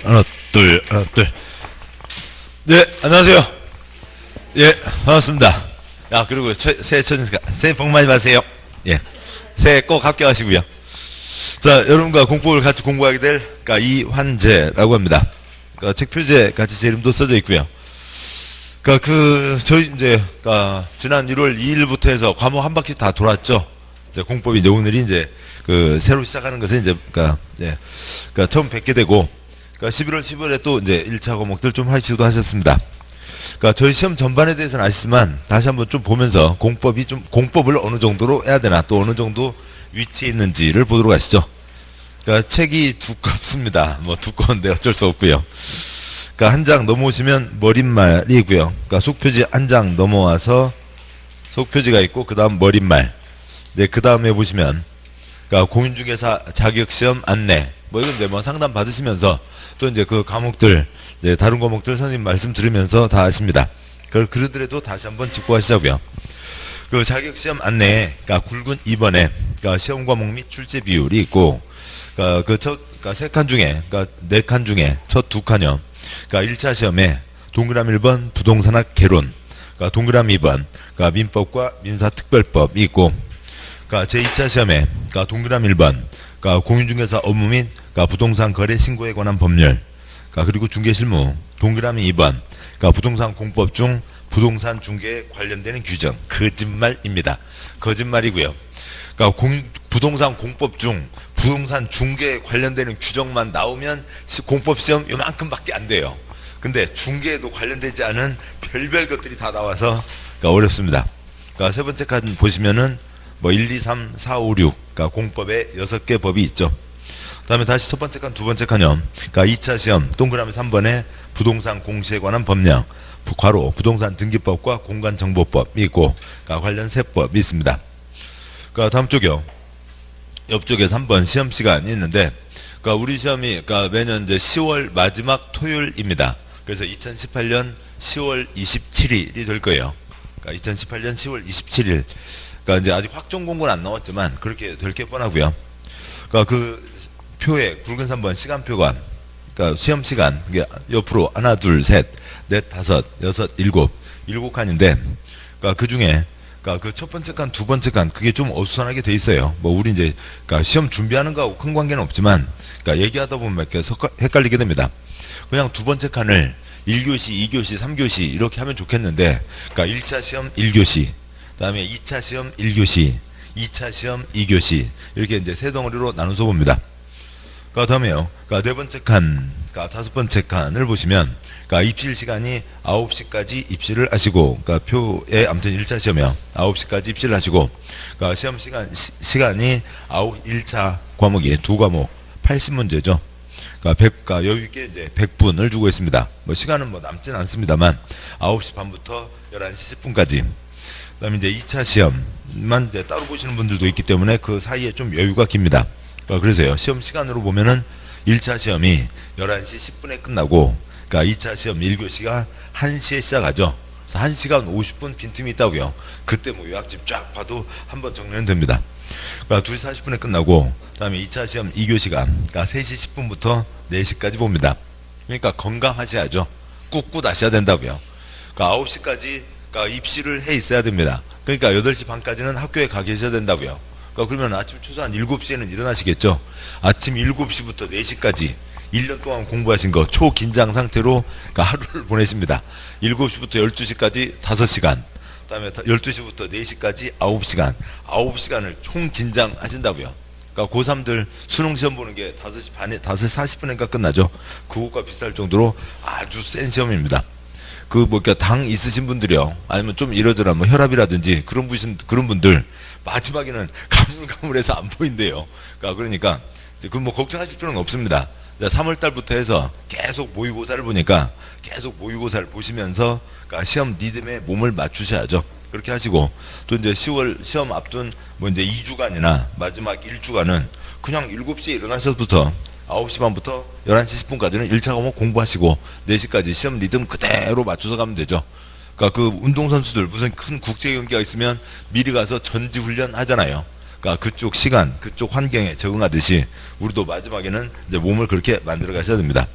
하나, 둘, 하나, 둘. 네, 안녕하세요. 예, 반갑습니다. 야, 그리고 새해 복 많이 받으세요. 예. 새해 꼭 합격하시고요. 자, 여러분과 공법을 같이 공부하게 될, 이환재라고 합니다. 책 표지에 같이 제 이름도 써져 있고요. 저희 이제, 지난 1월 2일부터 해서 과목 한 바퀴 다 돌았죠. 이제 공법이 이제 오늘이 이제, 새로 시작하는 것에 이제, 처음 뵙게 되고, 11월, 12월에 또 이제 1차 과목들 좀 하시기도 하셨습니다. 저희 시험 전반에 대해서는 아시지만, 다시 한번 좀 보면서 공법을 어느 정도로 해야 되나, 또 어느 정도 위치에 있는지를 보도록 하시죠. 책이 두껍습니다. 뭐 두꺼운데 어쩔 수 없고요. 한 장 넘어오시면 머릿말이고요. 속표지 한 장 넘어와서 속표지가 있고, 그 다음 머릿말. 네, 그 다음에 보시면, 공인중개사 자격시험 안내. 뭐 이건 이제 뭐 상담 받으시면서 또 이제 그 과목들, 이제 다른 과목들 선생님 말씀 들으면서 다 하십니다. 그러더라도 다시 한번 짚고 가시자고요. 자격시험 안내에, 굵은 2번에, 시험 과목 및 출제 비율이 있고, 세 칸 중에, 4칸 중에 첫 2칸이요. 1차 시험에 동그라미 1번 부동산학 개론, 동그라미 2번, 민법과 민사특별법이 있고, 제2차 시험에, 동그라미 1번, 공인중개사 업무 및 부동산 거래 신고에 관한 법률, 그리고 중개실무, 동그라미 2번, 부동산 공법 중 부동산 중개에 관련되는 규정. 거짓말입니다. 거짓말이고요. 부동산 공법 중 부동산 중개에 관련되는 규정만 나오면 공법 시험 요만큼밖에 안 돼요. 근데 중개에도 관련되지 않은 별별 것들이 다 나와서 어렵습니다. 세 번째 칸 보시면은 1, 2, 3, 4, 5, 6 공법에 6개 법이 있죠. 그 다음에 다시 첫 번째 칸, 두 번째 칸이요. 2차 시험 동그라미 3번에 부동산 공시에 관한 법령, 괄호 부동산 등기법과 공간정보법이 있고, 관련 세법이 있습니다. 다음 쪽이요. 옆쪽에 3번 시험 시간이 있는데, 우리 시험이 매년 이제 10월 마지막 토요일입니다. 그래서 2018년 10월 27일이 될 거예요. 2018년 10월 27일. 이제 아직 확정 공고는 안 나왔지만 그렇게 될 게 뻔하고요. 그 표에 굵은 3번 시간표가, 시험 시간, 이게 옆으로 하나, 둘, 셋, 넷, 다섯, 여섯, 일곱 칸인데, 그 중에 그 첫 번째 칸, 두 번째 칸, 그게 좀 어수선하게 돼 있어요. 우리 이제, 시험 준비하는 거하고 큰 관계는 없지만, 얘기하다 보면 이렇게 헷갈리게 됩니다. 그냥 두 번째 칸을 1교시, 2교시, 3교시 이렇게 하면 좋겠는데, 1차 시험 1교시, 그 다음에 2차 시험 1교시, 2차 시험 2교시, 이렇게 이제 세 덩어리로 나눠서 봅니다. 그 다음에요. 네 번째 칸, 다섯 번째 칸을 보시면, 입실 시간이 9시까지 입실을 하시고, 표에 아무튼 1차 시험이요. 9시까지 입실을 하시고, 시험 시간이 1차 과목이 두 과목, 80문제죠. 여유있게 이제 100분을 주고 있습니다. 시간은 남진 않습니다만, 9시 반부터 11시 10분까지. 그 다음에 이제 2차 시험만 이제 따로 보시는 분들도 있기 때문에 그 사이에 좀 여유가 깁니다. 그래서요, 시험 시간으로 보면은 1차 시험이 11시 10분에 끝나고, 2차 시험 1교시가 1시에 시작하죠. 그래서 1시간 50분 빈틈이 있다고요. 그때 요약집 쫙 봐도 한번 정리는 됩니다. 2시 40분에 끝나고, 그 다음에 2차 시험 2교시가 3시 10분부터 4시까지 봅니다. 그러니까 건강하셔야죠. 꿋꿋 하셔야 된다고요. 9시까지 입시를 해 있어야 됩니다. 그러니까 8시 반까지는 학교에 가 계셔야 된다고요. 그러면 아침 최소한 7시에는 일어나시겠죠. 아침 7시부터 4시까지 1년 동안 공부하신 거 초긴장 상태로 하루를 보내십니다. 7시부터 12시까지 5시간, 그 다음에 12시부터 4시까지 9시간, 9시간을 총 긴장하신다고요. 고3들 수능시험 보는 게 5시 반에, 5시 40분인가 끝나죠. 그것과 비슷할 정도로 아주 센 시험입니다. 당 있으신 분들이요. 아니면 좀 이러저러 혈압이라든지 그런 분들, 마지막에는 가물가물해서 안 보인대요. 그러니까, 걱정하실 필요는 없습니다. 3월달부터 해서 계속 모의고사를 보니까 계속 모의고사를 보시면서 시험 리듬에 몸을 맞추셔야죠. 그렇게 하시고, 또 이제 10월 시험 앞둔 이제 2주간이나 마지막 1주간은 그냥 7시에 일어나셔서부터 9시 반부터 11시 10분까지는 1차 과목 공부하시고 4시까지 시험 리듬 그대로 맞춰서 가면 되죠. 운동선수들 무슨 큰 국제 경기가 있으면 미리 가서 전지훈련 하잖아요. 그쪽 시간, 그쪽 환경에 적응하듯이 우리도 마지막에는 이제 몸을 그렇게 만들어 가셔야 됩니다.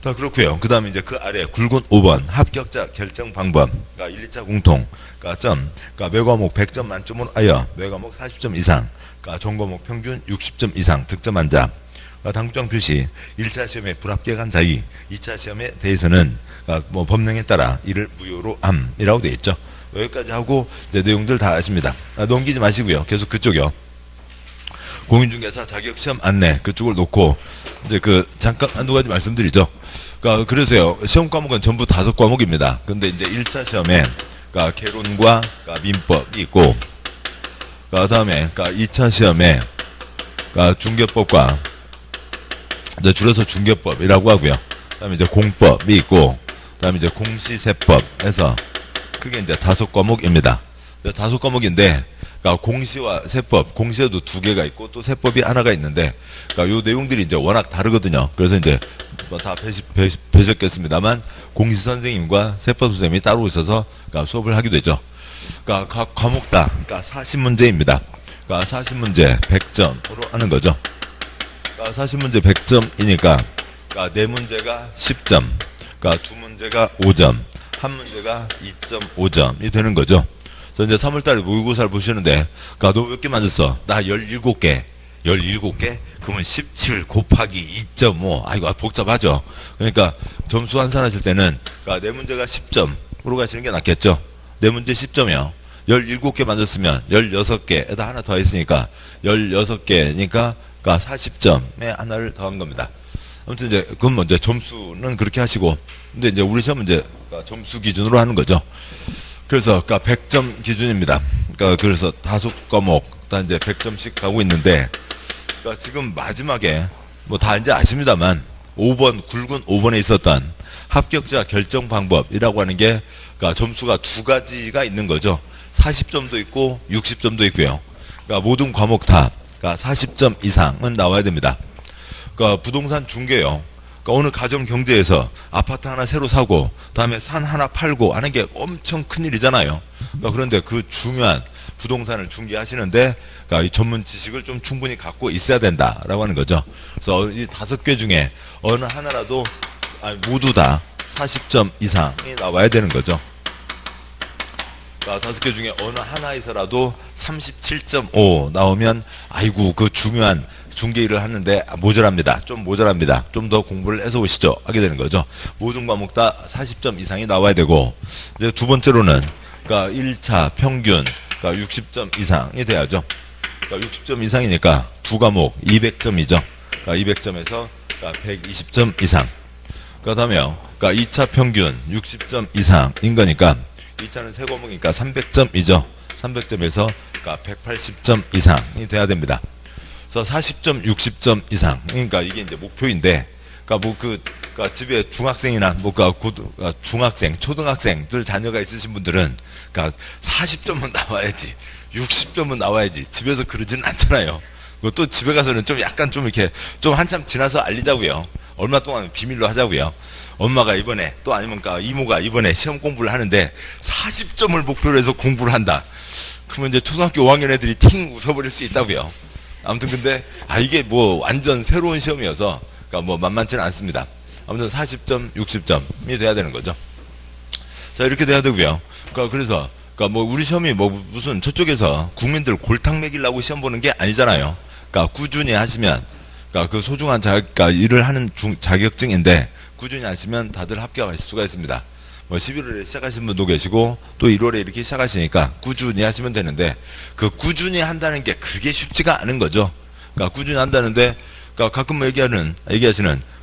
다 그렇고요. 그 다음에 이제 그 아래 굵은 5번 합격자 결정 방법. 그러니까 1, 2차 공통. 그러니까 점. 그러니까 매 과목 100점 만점으로 하여 매 과목 40점 이상. 그러니까 전 과목 평균 60점 이상 득점한 자. 그러니까 당부장 표시. 1차 시험에 불합격한 자위. 2차 시험에 대해서는 그러니까 뭐 법령에 따라 이를 무효로 함이라고 되어 있죠. 여기까지 하고 이제 내용들 다 아십니다. 넘기지 마시고요. 계속 그쪽이요. 공인중개사 자격시험 안내 그쪽을 놓고 이제 잠깐 한두 가지 말씀드리죠. 그러니까 그래서요. 시험 과목은 전부 5과목입니다. 근데 이제 1차 시험에 그러니까 개론과 그러니까 민법이 있고 그다음에 그러니까 2차 시험에 그러니까 중개법과 이제 줄여서 중개법이라고 하고요. 그다음에 이제 공법이 있고 그다음에 이제 공시세법에서 그게 이제 5과목입니다. 5과목인데 그러니까 공시와 세법, 공시에도 2개가 있고 또 세법이 하나가 있는데 그러니까 요 내용들이 이제 워낙 다르거든요. 그래서 이제 다 배셨겠습니다만 공시 선생님과 세법 선생님이 따로 있어서 그러니까 수업을 하게 되죠. 그러니까 각 과목 다 그러니까 40문제입니다. 그러니까 40문제 100점으로 하는 거죠. 그러니까 40문제 100점이니까 그러니까 4문제가 10점, 그러니까 2문제가 5점, 1문제가 2.5점이 되는 거죠. 그래서 이제 3월달에 모의고사를 보시는데, 그러니까 너 몇 개 맞았어? 나 17개. 17개? 그러면 17 곱하기 2.5. 아이고, 복잡하죠? 그러니까 점수 환산하실 때는, 그러니까 4문제가 10점으로 가시는 게 낫겠죠? 4문제 10점이요. 17개 맞았으면 16개에다 하나 더 했으니까 16개니까 그러니까 40점에 하나를 더한 겁니다. 아무튼 이제 그건 먼저 점수는 그렇게 하시고, 근데 이제 우리 시험은 이제 점수 기준으로 하는 거죠. 그래서 그러니까 100점 기준입니다. 그러니까 그래서 5과목 다 이제 100점씩 가고 있는데, 그러니까 지금 마지막에 뭐 다 이제 아십니다만 5번 굵은 5번에 있었던 합격자 결정 방법이라고 하는 게 그러니까 점수가 2가지가 있는 거죠. 40점도 있고 60점도 있고요. 그러니까 모든 과목 다 그러니까 40점 이상은 나와야 됩니다. 그러니까 부동산 중개요. 그러니까 오늘 가정 경제에서 아파트 하나 새로 사고 다음에 산 하나 팔고 하는 게 엄청 큰일이잖아요. 그러니까 그런데 그 중요한 부동산을 중개하시는데 그러니까 이 전문 지식을 좀 충분히 갖고 있어야 된다라고 하는 거죠. 그래서 이 5개 중에 어느 하나라도 모두 다 40점 이상이 나와야 되는 거죠. 그러니까 5개 중에 어느 하나에서라도 37.5 나오면 아이고 그 중요한 중개 일을 하는데 모자랍니다. 좀 모자랍니다. 좀 더 공부를 해서 오시죠. 하게 되는 거죠. 모든 과목 다 40점 이상이 나와야 되고, 이제 두 번째로는, 그러니까 1차 평균, 그러니까 60점 이상이 돼야죠. 그러니까 60점 이상이니까 두 과목 200점이죠. 그러니까 200점에서 그러니까 120점 이상. 그 다음에요. 그러니까 2차 평균 60점 이상인 거니까, 2차는 세 과목이니까 300점이죠. 300점에서 그러니까 180점 이상이 돼야 됩니다. 그래서 40점, 60점 이상. 그러니까 이게 이제 목표인데, 그러니까 그러니까 집에 중학생이나 중학생, 초등학생들 자녀가 있으신 분들은, 그러니까 40점은 나와야지, 60점은 나와야지. 집에서 그러지는 않잖아요. 또 집에 가서는 좀 약간 좀 이렇게 좀 한참 지나서 알리자고요. 얼마 동안 비밀로 하자고요. 엄마가 이번에 또 아니면 이모가 이번에 시험 공부를 하는데 40점을 목표로 해서 공부를 한다. 그러면 이제 초등학교 5학년 애들이 팅 웃어버릴 수 있다고요. 아무튼 근데 이게 뭐 완전 새로운 시험이어서 그러니까 뭐 만만치는 않습니다. 아무튼 40점, 60점이 돼야 되는 거죠. 자, 이렇게 돼야 되고요. 그러니까 그래서 그러니까 뭐 우리 시험이 뭐 무슨 저쪽에서 국민들 골탕 먹이려고 시험 보는 게 아니잖아요. 그러니까 꾸준히 하시면 그러니까 그 소중한 그러니까 일을 하는 자격증인데 꾸준히 하시면 다들 합격하실 수가 있습니다. 뭐 11월에 시작하신 분도 계시고 또 1월에 이렇게 시작하시니까 꾸준히 하시면 되는데, 그 꾸준히 한다는 게 그게 쉽지가 않은 거죠. 그러니까 꾸준히 한다는데, 그러니까 가끔 뭐 얘기하시는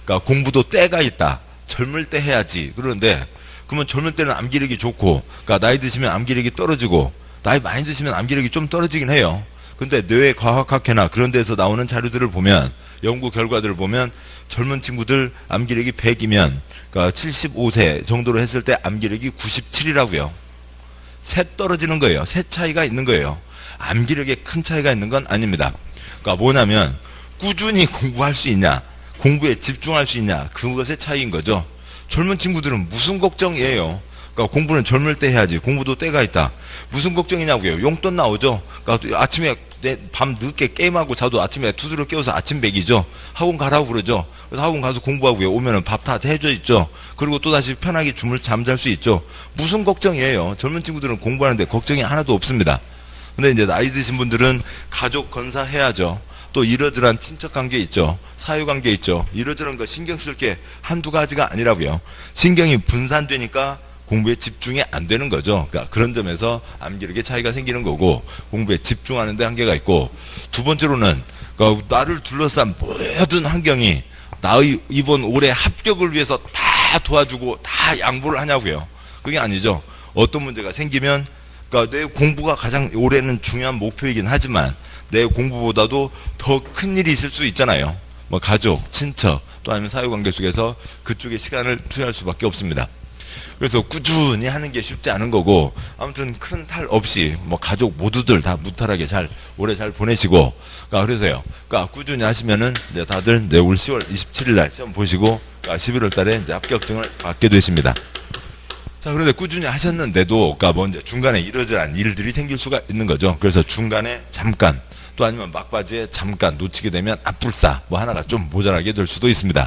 그러니까 공부도 때가 있다. 젊을 때 해야지. 그러는데 그러면 젊을 때는 암기력이 좋고, 그러니까 나이 드시면 암기력이 떨어지고, 나이 많이 드시면 암기력이 좀 떨어지긴 해요. 근데 뇌과학학회나 그런 데서 나오는 자료들을 보면, 연구 결과들을 보면 젊은 친구들 암기력이 100이면 그러니까 75세 정도로 했을 때 암기력이 97이라고요. 새 떨어지는 거예요. 새 차이가 있는 거예요. 암기력에 큰 차이가 있는 건 아닙니다. 그러니까 뭐냐면 꾸준히 공부할 수 있냐, 공부에 집중할 수 있냐, 그것의 차이인 거죠. 젊은 친구들은 무슨 걱정이에요. 그러니까 공부는 젊을 때 해야지. 공부도 때가 있다. 무슨 걱정이냐고요. 용돈 나오죠. 그러니까 아침에 밤 늦게 게임하고 자도 아침에 두드려 깨워서 아침 먹이죠. 학원 가라고 그러죠. 그래서 학원 가서 공부하고요. 오면은 밥 다 해줘 있죠. 그리고 또 다시 편하게 잠잘 수 있죠. 무슨 걱정이에요. 젊은 친구들은 공부하는데 걱정이 하나도 없습니다. 근데 이제 나이 드신 분들은 가족 건사해야죠. 또 이러저러한 친척 관계 있죠. 사회 관계 있죠. 이러저러한 거 신경 쓸 게 한두 가지가 아니라고요. 신경이 분산되니까 공부에 집중이 안 되는 거죠. 그러니까 그런 점에서 암기력에 차이가 생기는 거고, 공부에 집중하는 데 한계가 있고, 두 번째로는 그러니까 나를 둘러싼 모든 환경이 나의 이번 올해 합격을 위해서 다 도와주고 다 양보를 하냐고요. 그게 아니죠. 어떤 문제가 생기면 그러니까 내 공부가 가장 올해는 중요한 목표이긴 하지만 내 공부보다도 더 큰 일이 있을 수 있잖아요. 뭐 가족, 친척, 또 아니면 사회관계 속에서 그쪽에 시간을 투여할 수밖에 없습니다. 그래서 꾸준히 하는 게 쉽지 않은 거고, 아무튼 큰 탈 없이 뭐 가족 모두들 다 무탈하게 올해 잘 보내시고, 그러니까 그래서요. 그러니까 꾸준히 하시면은 이제 다들 올 10월 27일 날 시험 보시고, 그러니까 11월 달에 이제 합격증을 받게 되십니다. 자, 그런데 꾸준히 하셨는데도, 그러니까 뭐 이제 중간에 이러저러한 일들이 생길 수가 있는 거죠. 그래서 중간에 잠깐, 또 아니면 막바지에 잠깐 놓치게 되면 앞불사, 뭐 하나가 좀 모자라게 될 수도 있습니다.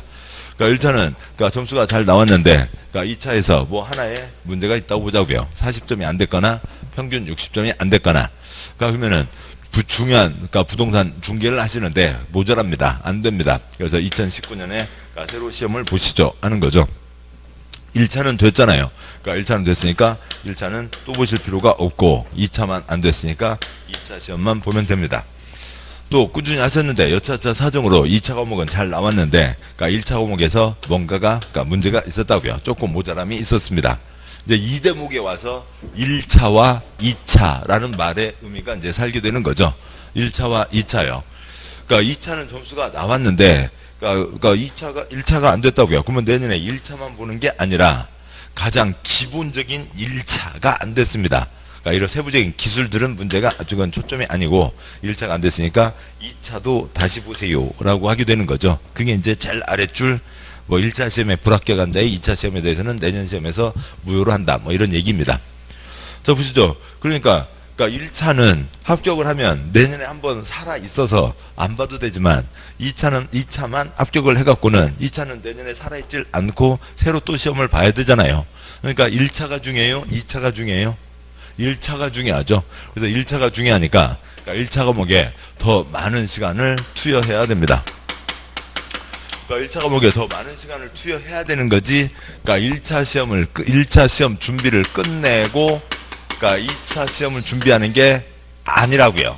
그러니까 1차는 그러니까 점수가 잘 나왔는데, 그러니까 2차에서 뭐 하나에 문제가 있다고 보자고요. 40점이 안 됐거나 평균 60점이 안 됐거나. 그러니까 그러면은 중요한 그러니까 부동산 중개를 하시는데 모자랍니다. 안 됩니다. 그래서 2019년에 그러니까 새로 시험을 보시죠 하는 거죠. 1차는 됐잖아요. 그러니까 1차는 됐으니까 1차는 또 보실 필요가 없고, 2차만 안 됐으니까 2차 시험만 보면 됩니다. 또 꾸준히 하셨는데 여차차 사정으로 2차 과목은 잘 나왔는데, 그러니까 1차 과목에서 뭔가가 그러니까 문제가 있었다고요. 조금 모자람이 있었습니다. 이제 이 대목에 와서 1차와 2차라는 말의 의미가 이제 살게 되는 거죠. 1차와 2차요. 그러니까 2차는 점수가 나왔는데, 그러니까 1차가 안 됐다고요. 그러면 내년에 1차만 보는 게 아니라 가장 기본적인 1차가 안 됐습니다. 그러니까 이런 세부적인 기술들은 문제가 아직은 초점이 아니고 1차가 안 됐으니까 2차도 다시 보세요 라고 하게 되는 거죠. 그게 이제 제일 아랫줄, 뭐 1차 시험에 불합격한 자의 2차 시험에 대해서는 내년 시험에서 무효로 한다, 뭐 이런 얘기입니다. 자, 보시죠. 그러니까 1차는 합격을 하면 내년에 한번 살아 있어서 안 봐도 되지만 2차만 합격을 해갖고는 2차는 내년에 살아있질 않고 새로 또 시험을 봐야 되잖아요. 그러니까 1차가 중요해요? 2차가 중요해요? 1차가 중요하죠. 그래서 1차가 중요하니까 1차 과목에 더 많은 시간을 투여해야 됩니다. 그러니까 1차 과목에 더 많은 시간을 투여해야 되는 거지. 그러니까 1차 시험 준비를 끝내고 그러니까 2차 시험을 준비하는 게 아니라고요.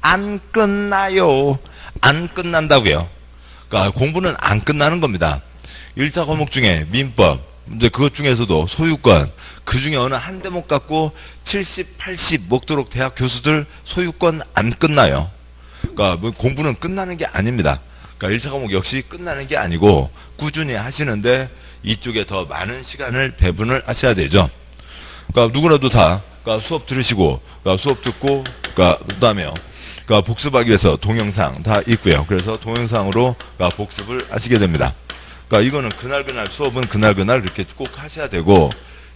안 끝나요. 안 끝난다고요. 그러니까 공부는 안 끝나는 겁니다. 1차 과목 중에 민법, 이제 그것 중에서도 소유권, 그 중에 어느 한 대목 갖고 70, 80 먹도록 대학 교수들 소유권 안 끝나요. 그러니까 뭐 공부는 끝나는 게 아닙니다. 그러니까 1차 과목 역시 끝나는 게 아니고 꾸준히 하시는데 이쪽에 더 많은 시간을 배분을 하셔야 되죠. 그러니까 누구라도 다 그러니까 수업 들으시고, 그러니까 수업 듣고, 그다음에요. 그러니까 복습하기 위해서 동영상 다 있고요. 그래서 동영상으로 그러니까 복습을 하시게 됩니다. 그러니까 이거는 그날 수업은 그날 그렇게 꼭 하셔야 되고,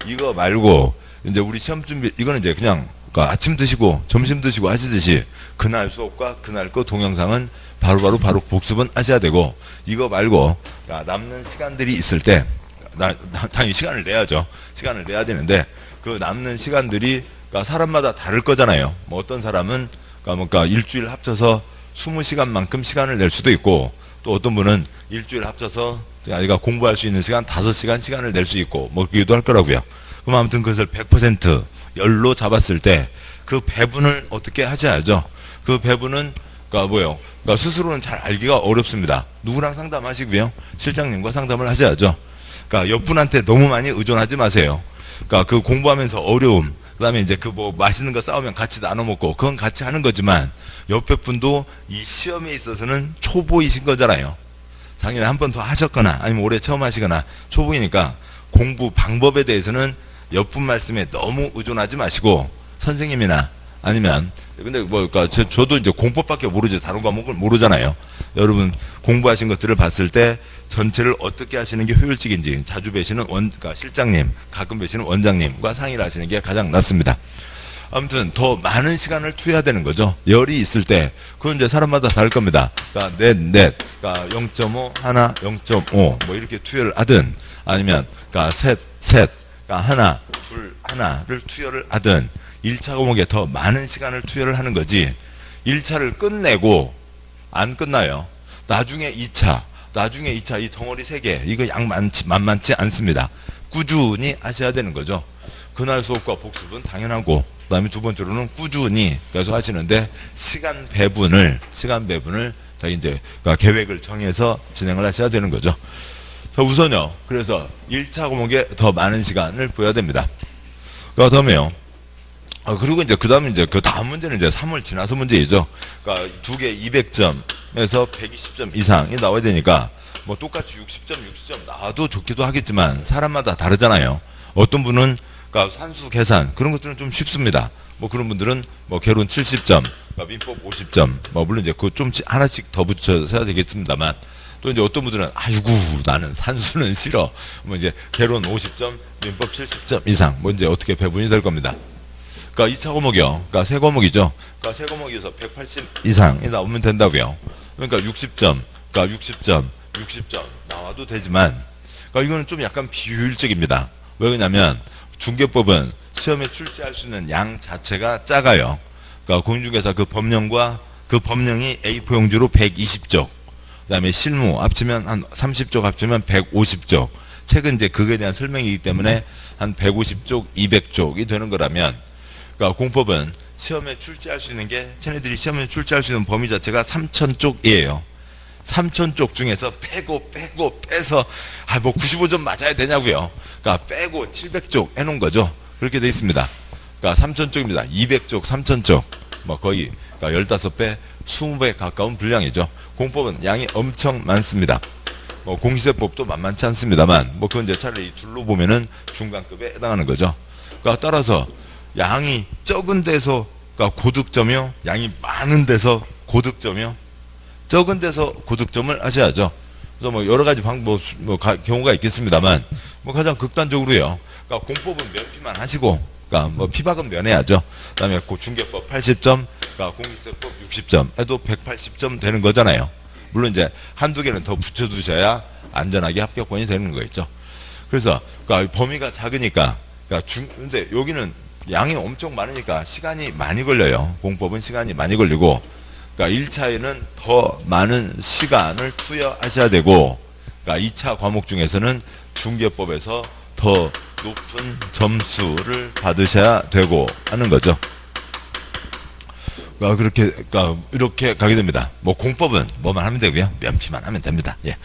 이거 말고 이제 우리 시험 준비, 이거는 이제 그냥 그러니까 아침 드시고 점심 드시고 하시듯이 그날 수업과 그날 거 동영상은 바로 복습은 하셔야 되고, 이거 말고 그러니까 남는 시간들이 있을 때 당연히 시간을 내야죠. 시간을 내야 되는데 그 남는 시간들이 그러니까 사람마다 다를 거잖아요. 뭐 어떤 사람은 그러니까 일주일 합쳐서 20시간만큼 시간을 낼 수도 있고, 또 어떤 분은 일주일 합쳐서 자기가 공부할 수 있는 시간 5시간 시간을 낼 수 있고, 뭐 그기도 할 거라고요. 그럼 아무튼 그것을 100% 열로 잡았을 때 그 배분을 어떻게 하셔야죠. 그 배분은 그러니까 뭐요? 그러니까 스스로는 잘 알기가 어렵습니다. 누구랑 상담하시고요. 실장님과 상담을 하셔야죠. 그러니까 옆분한테 너무 많이 의존하지 마세요. 그러니까 그 공부하면서 어려움, 그다음에 이제 그 뭐 맛있는 거 싸우면 같이 나눠 먹고 그건 같이 하는 거지만, 옆에 분도 이 시험에 있어서는 초보이신 거잖아요. 작년에 한 번 더 하셨거나 아니면 올해 처음 하시거나 초보이니까 공부 방법에 대해서는 옆분 말씀에 너무 의존하지 마시고, 선생님이나 아니면 근데 뭐 그러니까 저도 이제 공법밖에 모르죠. 다른 과목을 모르잖아요. 여러분 공부하신 것들을 봤을 때 전체를 어떻게 하시는 게 효율적인지 자주 뵈시는 그러니까 실장님, 가끔 뵈시는 원장님과 상의를 하시는 게 가장 낫습니다. 아무튼 더 많은 시간을 투여해야 되는 거죠. 열이 있을 때 그건 이제 사람마다 다를 겁니다. 그러니까 넷, 그러니까 0.5, 하나, 0.5 뭐 이렇게 투여를 하든 아니면 그러니까 셋, 그러니까 하나, 둘, 하나를 투여를 하든 1차 과목에 더 많은 시간을 투여를 하는 거지. 1차를 끝내고 안 끝나요. 나중에 2차 이 덩어리 3개 이거 만만치 않습니다. 꾸준히 하셔야 되는 거죠. 그날 수업과 복습은 당연하고 그 다음에 두 번째로는 꾸준히 계속 하시는데 시간 배분을 자기 이제 그러니까 계획을 정해서 진행을 하셔야 되는 거죠. 자, 우선요. 그래서 1차 과목에 더 많은 시간을 보여야 됩니다. 그 다음에요. 그리고 이제 그 다음 문제는 이제 3월 지나서 문제이죠. 그러니까 두 개 200점에서 120점 이상이 나와야 되니까 뭐 똑같이 60점 나와도 좋기도 하겠지만 사람마다 다르잖아요. 어떤 분은 그러니까 산수 계산 그런 것들은 좀 쉽습니다. 뭐 그런 분들은 뭐 개론 70점, 그러니까 민법 50점, 뭐 물론 이제 그거 좀 하나씩 더 붙여서 해야 되겠습니다만 또 이제 어떤 분들은 아이고 나는 산수는 싫어. 뭐 이제 개론 50점, 민법 70점 이상 뭐 이제 어떻게 배분이 될 겁니다. 그러니까 2차 과목이요. 그러니까 세 과목이죠. 그러니까 세 과목에서 180 이상이 나오면 된다고요. 그러니까 60점 나와도 되지만 그러니까 이거는 좀 약간 비효율적입니다. 왜 그러냐면 중개법은 시험에 출제할 수 있는 양 자체가 작아요. 그러니까 공인중개사 그 법령과 그 법령이 A4 용지로 120쪽, 그 다음에 실무 합치면 한 30쪽 합치면 150쪽. 책은 이제 그거에 대한 설명이기 때문에 한 150쪽, 200쪽이 되는 거라면, 그러니까 공법은 시험에 출제할 수 있는 게, 쟤네들이 시험에 출제할 수 있는 범위 자체가 3,000쪽이에요. 3,000쪽 중에서 빼서, 뭐 95점 맞아야 되냐고요. 그러니까 빼고 700쪽 해놓은 거죠. 그렇게 돼 있습니다. 그러니까 3,000쪽입니다. 200쪽, 3,000쪽. 뭐 거의, 그러니까 15배, 20배 가까운 분량이죠. 공법은 양이 엄청 많습니다. 뭐 공시세법도 만만치 않습니다만, 뭐 그건 이제 차라리 둘로 보면은 중간급에 해당하는 거죠. 그러니까 따라서 양이 적은 데서, 그러니까 고득점이요. 양이 많은 데서 고득점이요. 적은 데서 고득점을 하셔야죠. 그래서 뭐 여러 가지 경우가 있겠습니다만, 뭐 가장 극단적으로요. 그러니까 공법은 면피만 하시고, 그러니까 뭐 피박은 면해야죠. 그 다음에 중개법 80점, 그러니까 공시세법 60점 해도 180점 되는 거잖아요. 물론 이제 한두 개는 더 붙여두셔야 안전하게 합격권이 되는 거겠죠. 그래서, 그러니까 범위가 작으니까, 그러니까 근데 여기는 양이 엄청 많으니까 시간이 많이 걸려요. 공법은 시간이 많이 걸리고, 그러니까 1차에는 더 많은 시간을 투여하셔야 되고, 그러니까 2차 과목 중에서는 중개법에서 더 높은 점수를 받으셔야 되고 하는 거죠. 그러니까 이렇게 가게 됩니다. 뭐 공법은 뭐만 하면 되고요. 면피만 하면 됩니다. 예.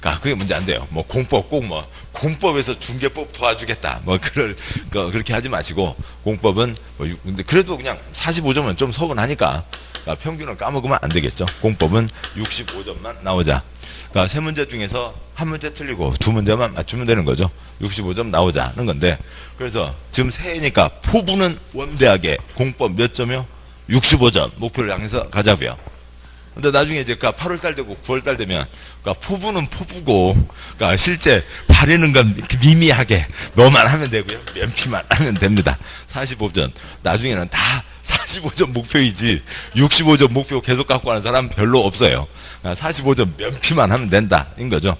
그러니까 그게 문제 안 돼요. 뭐 공법 꼭 뭐 공법에서 중개법 도와주겠다. 뭐 그렇게 하지 마시고 공법은 뭐 근데 그래도 그냥 45점은 좀 서운하니까 그러니까 평균을 까먹으면 안 되겠죠. 공법은 65점만 나오자. 그러니까 세 문제 중에서 한 문제 틀리고 두 문제만 맞추면 되는 거죠. 65점 나오자는 건데 그래서 지금 새해니까 포부는 원대하게 공법 몇 점이요? 65점 목표를 향해서 가자고요. 근데 나중에 이제 8월달 되고 9월달 되면 포부는 포부고 실제 바르는 건 미미하게 너만 하면 되고요. 면피만 하면 됩니다. 45점 나중에는 다 45점 목표이지 65점 목표 계속 갖고 가는 사람 별로 없어요. 45점 면피만 하면 된다인 거죠.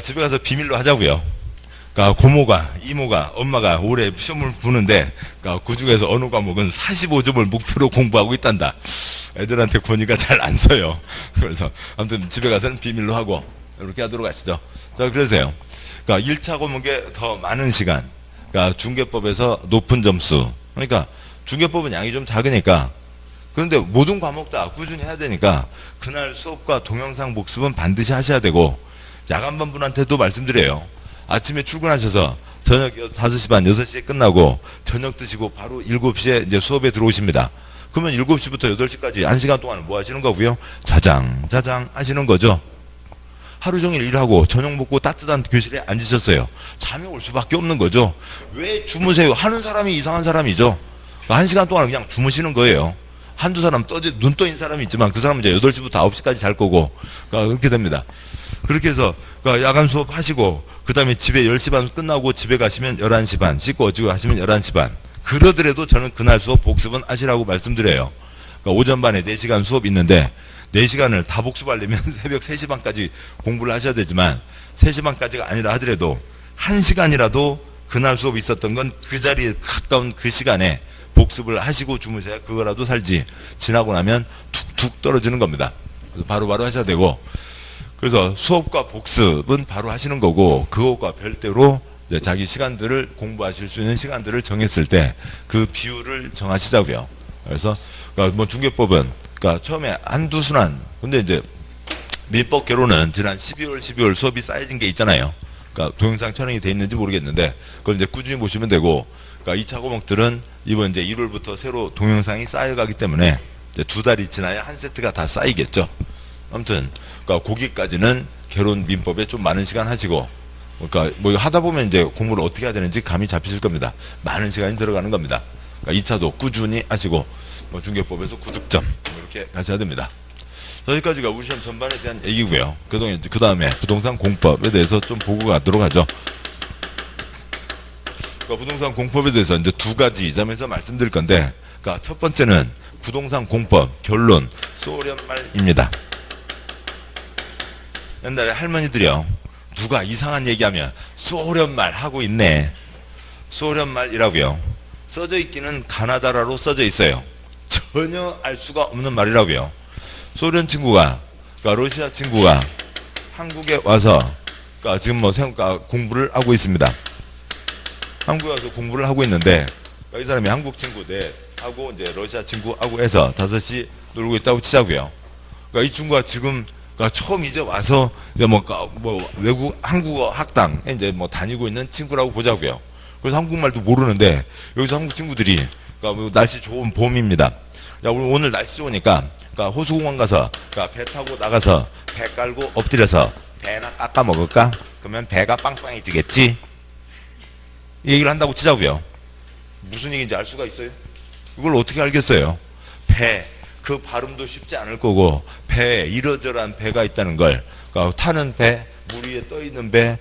집에 가서 비밀로 하자고요. 고모가, 이모가, 엄마가 올해 시험을 보는데 그 중에서 어느 과목은 45점을 목표로 공부하고 있단다. 애들한테 보니까 잘 안 써요. 그래서 아무튼 집에 가서는 비밀로 하고 이렇게 하도록 하시죠. 자, 그래서요. 1차 과목에 더 많은 시간, 중개법에서 높은 점수. 그러니까 중개법은 양이 좀 작으니까 그런데 모든 과목 다 꾸준히 해야 되니까 그날 수업과 동영상 복습은 반드시 하셔야 되고 야간반분한테도 말씀드려요. 아침에 출근하셔서 저녁 5시 반, 6시에 끝나고 저녁 드시고 바로 7시에 이제 수업에 들어오십니다. 그러면 7시부터 8시까지 1시간 동안 뭐 하시는 거고요? 자장 하시는 거죠. 하루 종일 일하고 저녁 먹고 따뜻한 교실에 앉으셨어요. 잠이 올 수밖에 없는 거죠. 왜 주무세요? 하는 사람이 이상한 사람이죠. 1시간 동안 그냥 주무시는 거예요. 한두 사람 눈 떠인 사람이 있지만 그 사람은 이제 8시부터 9시까지 잘 거고, 그렇게 됩니다. 그렇게 해서, 야간 수업 하시고, 그 다음에 집에 10시 반 끝나고 집에 가시면 11시 반, 씻고 어찌고 하시면 11시 반. 그러더라도 저는 그날 수업 복습은 하시라고 말씀드려요. 오전 반에 4시간 수업 있는데, 4시간을 다 복습하려면 새벽 3시 반까지 공부를 하셔야 되지만, 3시 반까지가 아니라 하더라도, 1시간이라도 그날 수업이 있었던 건 그 자리에 가까운 그 시간에 복습을 하시고 주무셔야 그거라도 살지, 지나고 나면 툭툭 떨어지는 겁니다. 그래서 바로바로 하셔야 되고, 그래서 수업과 복습은 바로 하시는 거고, 그것과 별도로 이제 자기 시간들을 공부하실 수 있는 시간들을 정했을 때 그 비율을 정하시자고요. 그래서 뭐 중개법은 처음에 한두 순환, 근데 이제 민법 개론은 지난 12월 수업이 쌓여진 게 있잖아요. 동영상 촬영이 돼 있는지 모르겠는데 그걸 이제 꾸준히 보시면 되고, 2차 과목들은 이번 이제 1월부터 새로 동영상이 쌓여가기 때문에 이제 2달이 지나야 한 세트가 다 쌓이겠죠. 아무튼 거기까지는 개론 민법에 좀 많은 시간 하시고, 뭐 하다 보면 이제 공부를 어떻게 해야 되는지 감이 잡히실 겁니다. 많은 시간이 들어가는 겁니다. 2차도 꾸준히 하시고, 뭐 중개법에서 9득점 이렇게 가셔야 됩니다. 여기까지가 우리 시험 전반에 대한 얘기고요. 그 다음에 부동산 공법에 대해서 좀 보고 가도록 하죠. 부동산 공법에 대해서 이제 2가지 점에서 말씀드릴 건데, 첫 번째는 부동산 공법 결론 소련말입니다. 옛날에 할머니들이요, 누가 이상한 얘기하면 소련말 하고 있네. 소련말이라고요. 써져 있기는 가나다라로 써져 있어요. 전혀 알 수가 없는 말이라고요. 소련 친구가, 러시아 친구가 한국에 와서, 지금 뭐 공부를 하고 있습니다. 한국에 와서 공부를 하고 있는데, 이 사람이 한국 친구 하고 이제 러시아 친구하고 해서 5시 놀고 있다고 치자고요. 이 친구가 지금 처음 이제 와서 이제 뭐 외국 한국어 학당에 이제 뭐 다니고 있는 친구라고 보자고요. 그래서 한국말도 모르는데 여기서 한국 친구들이 날씨 좋은 봄입니다. 오늘 날씨 좋으니까 호수공원 가서 배 타고 나가서 배 깔고 엎드려서 배나 깎아 먹을까? 그러면 배가 빵빵해지겠지? 이 얘기를 한다고 치자고요. 무슨 얘기인지 알 수가 있어요? 이걸 어떻게 알겠어요? 배, 그 발음도 쉽지 않을 거고, 배에 이러저러한 배가 있다는 걸, 타는 배, 물 위에 떠 있는 배,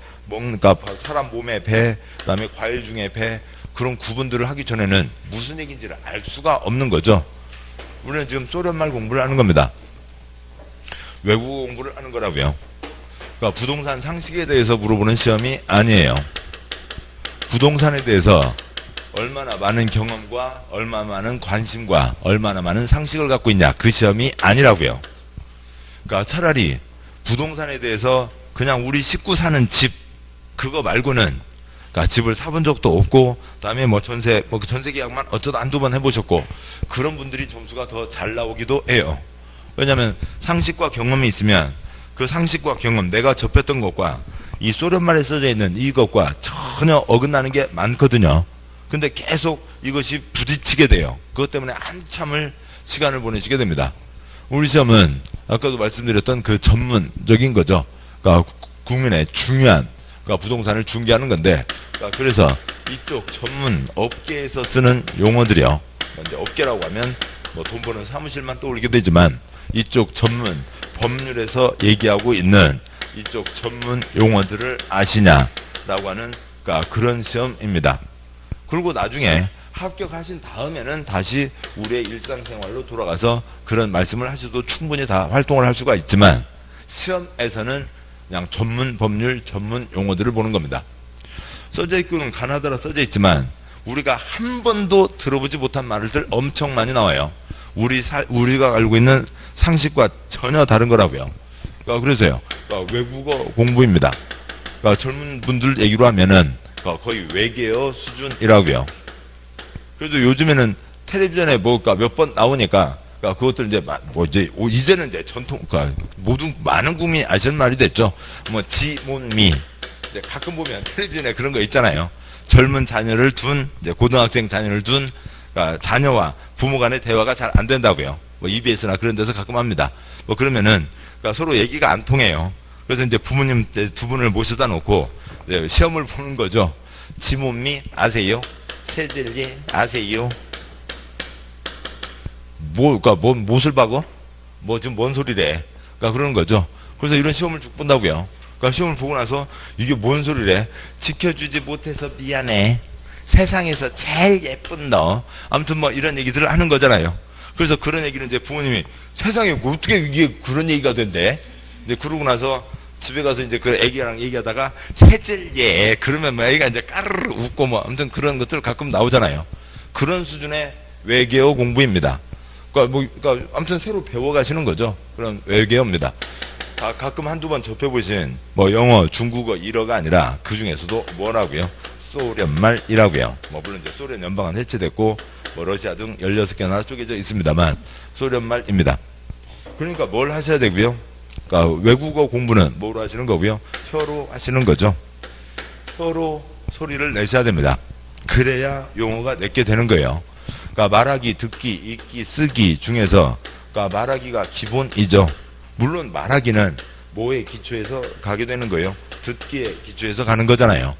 사람 몸의 배, 그다음에 과일 중에 배, 그런 구분들을 하기 전에는 무슨 얘기인지를 알 수가 없는 거죠. 우리는 지금 소련말 공부를 하는 겁니다. 외국어 공부를 하는 거라고요. 부동산 상식에 대해서 물어보는 시험이 아니에요. 부동산에 대해서 얼마나 많은 경험과 얼마나 많은 관심과 얼마나 많은 상식을 갖고 있냐, 그 시험이 아니라고요. 차라리 부동산에 대해서 그냥 우리 식구 사는 집 그거 말고는 집을 사본 적도 없고, 그다음에 전세 계약만 어쩌다 한두 번 해보셨고, 그런 분들이 점수가 더 잘 나오기도 해요. 왜냐하면 상식과 경험이 있으면 그 상식과 경험, 내가 접했던 것과 이 소련말에 써져 있는 이것과 전혀 어긋나는 게 많거든요. 근데 계속 이것이 부딪히게 돼요. 그것 때문에 한참을 시간을 보내시게 됩니다. 우리 시험은 아까도 말씀드렸던 그 전문적인 거죠. 국민의 중요한 부동산을 중개하는 건데, 그래서 이쪽 전문 업계에서 쓰는 용어들이요. 이제 업계라고 하면 돈 버는 사무실만 떠올리게 되지만, 이쪽 전문 법률에서 얘기하고 있는 이쪽 전문 용어들을 아시냐라고 하는 그런 시험입니다. 그리고 나중에 합격하신 다음에는 다시 우리의 일상생활로 돌아가서 그런 말씀을 하셔도 충분히 다 활동을 할 수가 있지만, 시험에서는 그냥 전문 법률, 전문 용어들을 보는 겁니다. 써져 있고는 가나다라 써져 있지만 우리가 한 번도 들어보지 못한 말들 엄청 많이 나와요. 우리가 알고 있는 상식과 전혀 다른 거라고요. 그래서요, 외국어 공부입니다. 젊은 분들 얘기로 하면은 거의 외계어 수준이라고요. 그래도 요즘에는 텔레비전에 몇 번 나오니까 그것들 이제는 이제 전통 모든 많은 국민이 아시는 말이 됐죠. 지몬미. 가끔 보면 텔레비전에 그런 거 있잖아요. 젊은 자녀를 둔 고등학생 자녀를 둔 자녀와 부모 간의 대화가 잘 안 된다고요. EBS나 그런 데서 가끔 합니다. 그러면은 서로 얘기가 안 통해요. 그래서 이제 부모님 2분을 모셔다 놓고 시험을 보는 거죠. 지몬미 아세요? 세젤리 아세요? 그러니까 못을 박어? 뭐 지금 뭔 소리래? 그러니까 그러는 거죠. 그래서 이런 시험을 쭉 본다고요. 그러니까 시험을 보고 나서 이게 뭔 소리래? 지켜주지 못해서 미안해. 세상에서 제일 예쁜 너. 아무튼 뭐 이런 얘기들을 하는 거잖아요. 그래서 그런 얘기를 이제 부모님이 세상에 어떻게 이게 그런 얘기가 된대? 이제 그러고 나서 집에 가서 이제 그 애기랑 얘기하다가 세질예. 그러면 뭐 애기가 이제 까르르 웃고 뭐 아무튼 그런 것들 가끔 나오잖아요. 그런 수준의 외계어 공부입니다. 그러니까 아무튼 새로 배워가시는 거죠. 그런 외계어입니다. 가끔 한두 번 접해보신 뭐 영어, 중국어, 일어가 아니라 그 중에서도 뭐라고요? 소련말이라고요. 뭐 물론 이제 소련 연방은 해체됐고 뭐 러시아 등 16개나 쪼개져 있습니다만 소련말입니다. 그러니까 뭘 하셔야 되고요? 그러니까 외국어 공부는 뭐로 하시는 거고요? 혀로 하시는 거죠. 혀로 소리를 내셔야 됩니다. 그래야 용어가 내게 되는 거예요. 그러니까 말하기, 듣기, 읽기, 쓰기 중에서 그러니까 말하기가 기본이죠. 물론 말하기는 뭐의 기초에서 가게 되는 거예요? 듣기의 기초에서 가는 거잖아요.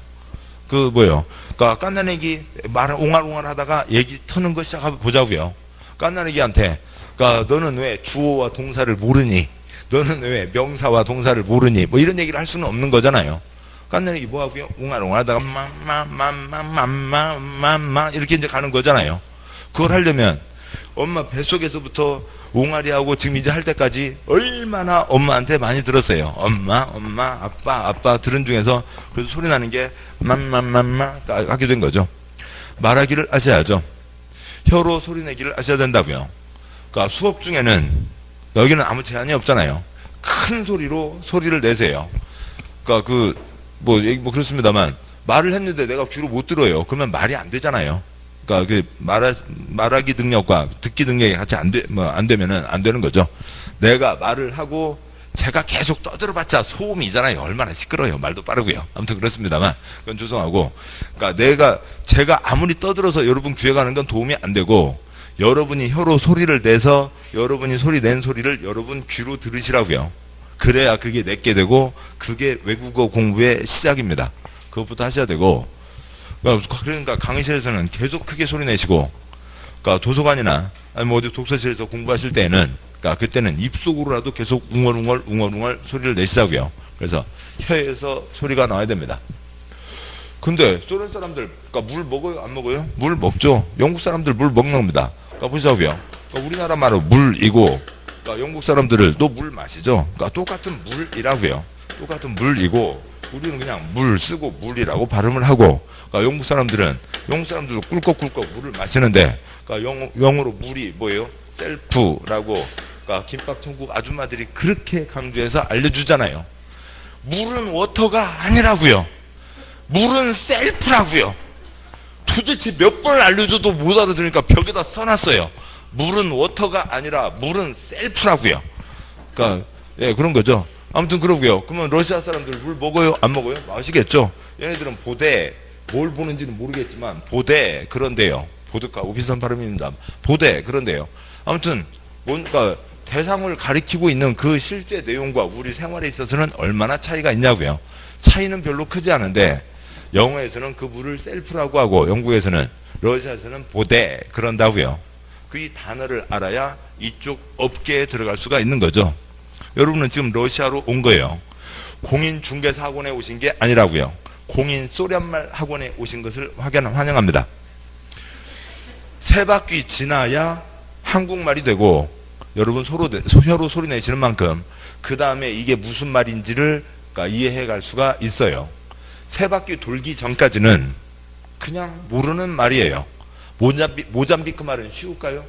그 뭐요? 그러니까 깐나내기 말 옹알옹알 하다가 얘기 터는 거 시작해 보자고요. 깐나내기한테 그러니까 너는 왜 주어와 동사를 모르니? 너는 왜 명사와 동사를 모르니? 뭐 이런 얘기를 할 수는 없는 거잖아요. 깐나내기 뭐 하고요? 옹알옹알 하다가 마 이렇게 이제 가는 거잖아요. 그걸 하려면 엄마 뱃속에서부터 옹알이하고 지금 이제 할 때까지 얼마나 엄마한테 많이 들었어요. 엄마, 아빠 들은 중에서 그래도 소리 나는 게 맘 하게 된 거죠. 말하기를 하셔야죠. 혀로 소리 내기를 하셔야 된다고요. 그러니까 수업 중에는 여기는 아무 제한이 없잖아요. 큰 소리로 소리를 내세요. 그러니까 뭐 그렇습니다만 말을 했는데 내가 귀로 못 들어요. 그러면 말이 안 되잖아요. 그러니까 말하기 능력과 듣기 능력이 같이 안 되면은 안 되는 거죠. 내가 말을 하고 제가 계속 떠들어봤자 소음이잖아요. 얼마나 시끄러워요. 말도 빠르고요. 아무튼 그렇습니다만 그건 죄송하고, 그러니까 제가 아무리 떠들어서 여러분 귀에 가는 건 도움이 안 되고 여러분이 혀로 소리를 내서 여러분이 소리 낸 소리를 여러분 귀로 들으시라고요. 그래야 그게 내게 되고 그게 외국어 공부의 시작입니다. 그것부터 하셔야 되고. 그러니까 강의실에서는 계속 크게 소리 내시고, 그러니까 도서관이나 아니 뭐 어디 독서실에서 공부하실 때는, 그러니까 그때는 입속으로라도 계속 웅얼웅얼 소리를 내시자고요. 그래서 혀에서 소리가 나와야 됩니다. 근데 소련 사람들, 그러니까 물 먹어요, 안 먹어요? 물 먹죠. 영국 사람들 물 먹는 겁니다. 그러니까 보시자고요. 그러니까 우리나라 말로 물이고, 그러니까 영국 사람들을 또 물 마시죠. 그러니까 똑같은 물이라고요. 똑같은 물이고, 우리는 그냥 물 쓰고 물이라고 발음을 하고, 그러니까 영국 사람들도 꿀꺽꿀꺽 물을 마시는데, 그러니까 영어로 물이 뭐예요? 셀프라고, 그러니까 김밥 천국 아줌마들이 그렇게 강조해서 알려주잖아요. 물은 워터가 아니라고요. 물은 셀프라고요. 도대체 몇 번을 알려줘도 못 알아들으니까 벽에다 써놨어요. 물은 워터가 아니라 물은 셀프라고요. 그러니까 예, 그런 거죠. 아무튼 그러고요. 그러면 러시아 사람들 물 먹어요? 안 먹어요? 마시겠죠. 얘네들은 보대, 뭘 보는지는 모르겠지만 보대 그런데요. 보드카하고 비슷한 발음입니다. 보대 그런데요. 아무튼 뭔가 대상을 가리키고 있는 그 실제 내용과 우리 생활에 있어서는 얼마나 차이가 있냐고요. 차이는 별로 크지 않은데 영어에서는 그 물을 셀프라고 하고 영국에서는, 러시아에서는 보대 그런다고요. 그 이 단어를 알아야 이쪽 업계에 들어갈 수가 있는 거죠. 여러분은 지금 러시아로 온 거예요. 공인중개사 학원에 오신 게 아니라고요. 공인 소련말 학원에 오신 것을 환영합니다. 세 바퀴 지나야 한국말이 되고 여러분 혀로 소리 내시는 만큼 그 다음에 이게 무슨 말인지를 이해해 갈 수가 있어요. 세 바퀴 돌기 전까지는 그냥 모르는 말이에요. 모잠비크 말은 쉬울까요?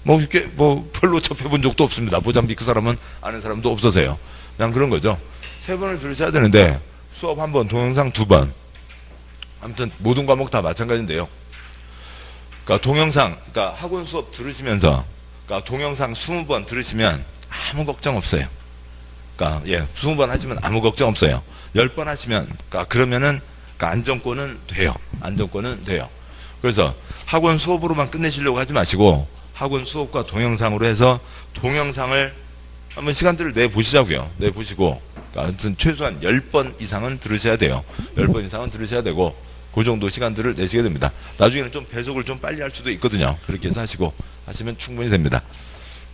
이렇게 별로 접해본 적도 없습니다. 모잠비크 사람은 아는 사람도 없어서요. 그냥 그런 거죠. 3번을 들으셔야 되는데 수업 1번, 동영상 2번. 아무튼 모든 과목 다 마찬가지인데요. 그러니까 동영상, 그러니까 학원 수업 들으시면서, 그러니까 동영상 20번 들으시면 아무 걱정 없어요. 그러니까 20번 하시면 아무 걱정 없어요. 10번 하시면, 그러면은 안정권은 돼요. 안정권은 돼요. 그래서 학원 수업으로만 끝내시려고 하지 마시고 학원 수업과 동영상으로 해서 동영상을 한번 시간들을 내보시자고요. 내보시고 아무튼 최소한 10번 이상은 들으셔야 돼요. 10번 이상은 들으셔야 되고 그 정도 시간들을 내시게 됩니다. 나중에는 좀 배속을 좀 빨리 할 수도 있거든요. 그렇게 해서 하시고 하시면 충분히 됩니다.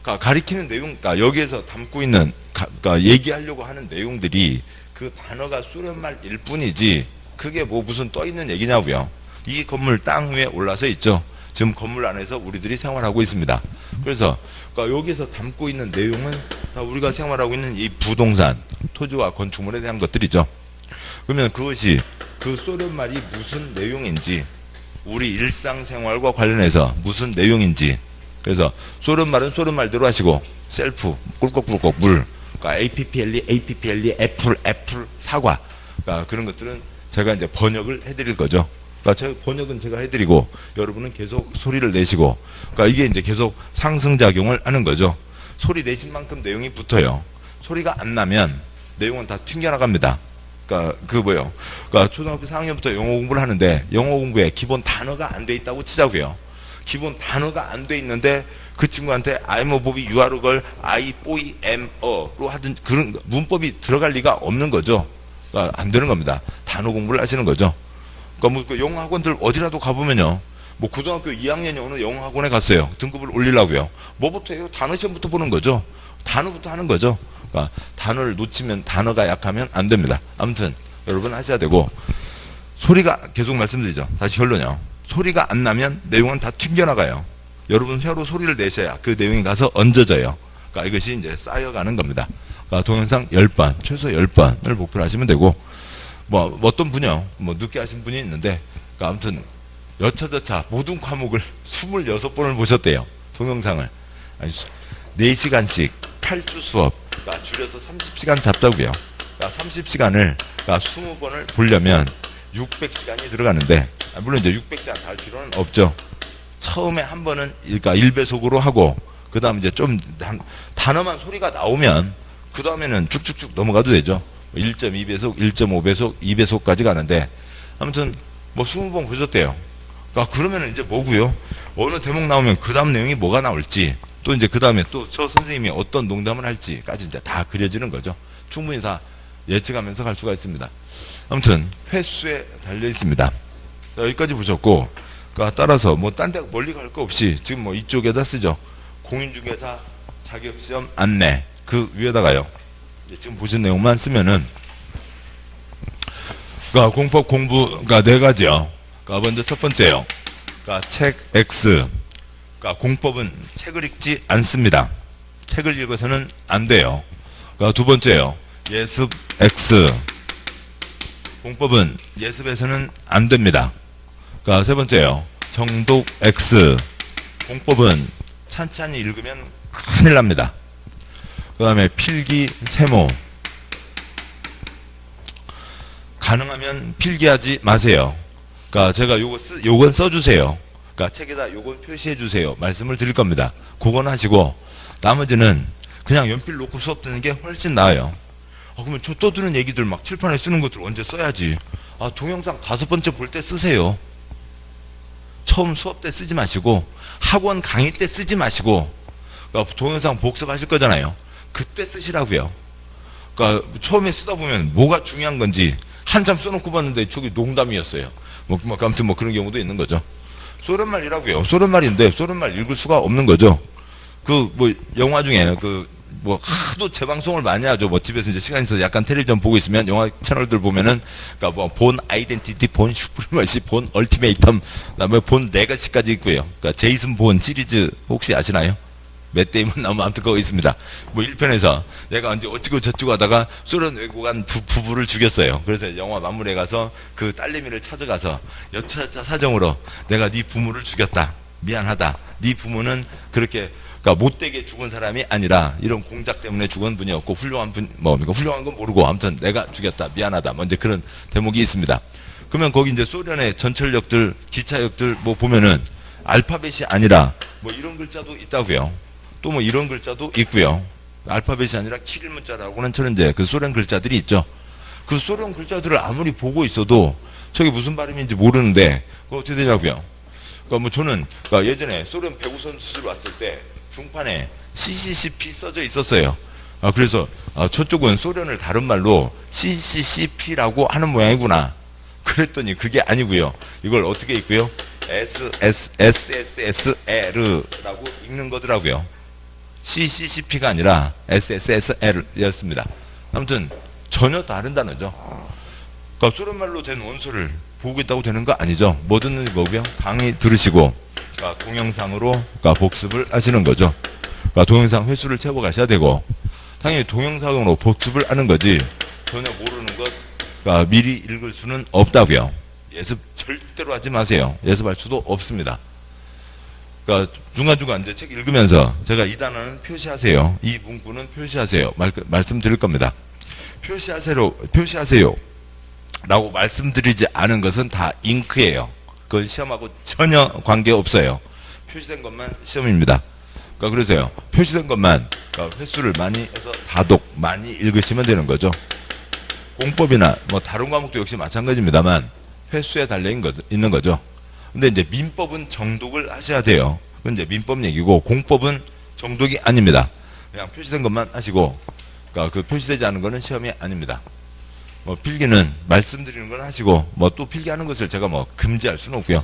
그러니까 가리키는 내용, 그러니까 여기에서 담고 있는, 그러니까 얘기하려고 하는 내용들이 그 단어가 소련말일 뿐이지 그게 뭐 무슨 떠 있는 얘기냐고요. 이 건물 땅 위에 올라서 있죠. 지금 건물 안에서 우리들이 생활하고 있습니다. 그래서 그러니까 여기서 담고 있는 내용은 다 우리가 생활하고 있는 이 부동산, 토지와 건축물에 대한 것들이죠. 그러면 그것이 그 소련말이 무슨 내용인지, 우리 일상생활과 관련해서 무슨 내용인지, 그래서 소련말은 소련말대로 하시고 셀프, 꿀꺽꿀꺽 물, 그러니까 APPLE, 애플, 사과, 그러니까 그런 것들은 제가 이제 번역을 해드릴 거죠. 그러니까 번역은 제가 해드리고 여러분은 계속 소리를 내시고, 그러니까 이게 이제 계속 상승작용을 하는 거죠. 소리 내신 만큼 내용이 붙어요. 소리가 안 나면 내용은 다 튕겨나갑니다. 그러니까 그러니까 초등학교 4학년부터 영어 공부를 하는데 영어 공부에 기본 단어가 안 돼 있다고 치자고요. 기본 단어가 안 돼 있는데 그 친구한테 I'm a boy, you are a girl, I, boy, am a로 하든 그런 문법이 들어갈 리가 없는 거죠. 그러니까 안 되는 겁니다. 단어 공부를 하시는 거죠. 그러니까 뭐 영어 학원들 어디라도 가보면요. 뭐 고등학교 2학년이 어느 영어 학원에 갔어요. 등급을 올리려고요. 뭐부터 해요? 단어 시험부터 보는 거죠. 단어부터 하는 거죠. 그러니까 단어를 놓치면, 단어가 약하면 안 됩니다. 아무튼 여러분 하셔야 되고, 소리가, 계속 말씀드리죠. 다시 결론이요. 소리가 안 나면 내용은 다 튕겨나가요. 여러분 혀로 소리를 내셔야 그 내용이 가서 얹어져요. 그러니까 이것이 이제 쌓여가는 겁니다. 그러니까 동영상 10번, 최소 10번을 목표로 하시면 되고, 뭐 어떤 분이요, 뭐 늦게 하신 분이 있는데, 그러니까 아무튼 여차저차 모든 과목을 26번을 보셨대요. 동영상을. 아니, 4시간씩 8주 수업, 그러니까 줄여서 30시간 잡자고요. 그러니까 30시간을, 그러니까 20번을 보려면 600시간이 들어가는데, 물론 이제 600시간 다 할 필요는 없죠. 처음에 한 번은, 그러니까 1배속으로 하고, 그 다음 이제 좀 단어만 소리가 나오면 그 다음에는 쭉쭉쭉 넘어가도 되죠. 1.2배속, 1.5배속, 2배속까지 가는데, 아무튼 뭐 20번 보셨대요. 그러니까 그러면 이제 뭐고요? 어느 대목 나오면 그 다음 내용이 뭐가 나올지, 또 이제 그 다음에 또 저 선생님이 어떤 농담을 할지까지 이제 다 그려지는 거죠. 충분히 다 예측하면서 갈 수가 있습니다. 아무튼 횟수에 달려 있습니다. 여기까지 보셨고, 그러니까 따라서 뭐 딴 데 멀리 갈 거 없이 지금 뭐 이쪽에다 쓰죠. 공인중개사 자격시험 안내, 그 위에다가요. 지금 보신 내용만 쓰면은, 그러니까 공법 공부가 4가지요. 그러니까 먼저 첫 번째요. 그러니까 책 X. 그러니까 공법은 책을 읽지 않습니다. 책을 읽어서는 안 돼요. 그러니까 두 번째요. 예습 X. 공법은 예습에서는 안 됩니다. 그러니까 세 번째요. 정독 X. 공법은 찬찬히 읽으면 큰일 납니다. 그 다음에 필기 세모. 가능하면 필기하지 마세요. 그러니까 제가 요건 써주세요. 그러니까 책에다 요건 표시해 주세요. 말씀을 드릴 겁니다. 그건 하시고, 나머지는 그냥 연필 놓고 수업 듣는 게 훨씬 나아요. 그러면 저 떠드는 얘기들 막 칠판에 쓰는 것들 언제 써야지. 동영상 5번째 볼 때 쓰세요. 처음 수업 때 쓰지 마시고, 학원 강의 때 쓰지 마시고, 그러니까 동영상 복습하실 거잖아요. 그때 쓰시라고요. 그러니까 처음에 쓰다 보면 뭐가 중요한 건지 한참 써놓고 봤는데 저기 농담이었어요. 아무튼 뭐 그런 경우도 있는 거죠. 소련말이라고요. 소련말인데 소련말 읽을 수가 없는 거죠. 그 뭐 영화 중에 뭐 하도 재방송을 많이 하죠. 뭐 집에서 이제 시간 있어서 약간 텔레비전 보고 있으면 영화 채널들 보면은, 그러니까 뭐 본 아이덴티티, 본 슈프리머시, 본 얼티메이텀, 그다음에 본 레거시까지 있고요. 그러니까 제이슨 본 시리즈 혹시 아시나요? 맷 데이먼 나오면 아무튼 그거 있습니다. 뭐 1편에서 얘가 언제 어찌고 저찌고 하다가 소련 외국한 부부를 죽였어요. 그래서 영화 마무리에 가서 그 딸내미를 찾아가서 여차저차 사정으로 내가 네 부모를 죽였다. 미안하다. 네 부모는 그렇게, 그러니까 못되게 죽은 사람이 아니라 이런 공작 때문에 죽은 분이었고, 훌륭한 분, 그러니까 훌륭한 건 모르고 아무튼 내가 죽였다. 미안하다. 뭐 이제 그런 대목이 있습니다. 그러면 거기 이제 소련의 전철역들, 기차역들 뭐 보면은 알파벳이 아니라 뭐 이런 글자도 있다고요. 또 뭐 이런 글자도 있고요. 알파벳이 아니라 키릴 문자라고는 저는 이제 그 소련 글자들이 있죠. 그 소련 글자들을 아무리 보고 있어도 저게 무슨 발음인지 모르는데 그거 어떻게 되냐고요. 그러니까 뭐 저는, 그러니까 예전에 소련 배구 선수들 왔을 때 중판에 CCCP 써져 있었어요. 그래서 저쪽은 소련을 다른 말로 CCCP라고 하는 모양이구나. 그랬더니 그게 아니고요. 이걸 어떻게 읽고요? SSSL라고 읽는 거더라고요. CCCP가 아니라 SSSL이었습니다. 아무튼 전혀 다른 단어죠. 그러니까 소련말로 된 원소를 보고 있다고 되는 거 아니죠. 뭐 듣는지 뭐고요? 강의 들으시고 그러니까 동영상으로 그러니까 복습을 하시는 거죠. 그러니까 동영상 횟수를 채워 가셔야 되고 당연히 동영상으로 복습을 하는 거지 전혀 모르는 것 그러니까 미리 읽을 수는 없다고요. 예습 절대로 하지 마세요. 예습할 수도 없습니다. 그러니까 중간중간 이제 책 읽으면서 제가 이 단어는 표시하세요. 이 문구는 표시하세요. 말씀드릴 겁니다. 표시하세요. 라고 말씀드리지 않은 것은 다 잉크예요. 그건 시험하고 전혀 관계없어요. 표시된 것만 시험입니다. 그러니까 그러세요. 표시된 것만 그러니까 횟수를 많이 해서 다독 많이 읽으시면 되는 거죠. 공법이나 뭐 다른 과목도 역시 마찬가지입니다만 횟수에 달려 있는 거죠. 근데 이제 민법은 정독을 하셔야 돼요. 그건 이제 민법 얘기고 공법은 정독이 아닙니다. 그냥 표시된 것만 하시고 그러니까 그 표시되지 않은 거는 시험이 아닙니다. 뭐 필기는 말씀드리는 건 하시고 뭐 또 필기하는 것을 제가 뭐 금지할 수는 없고요.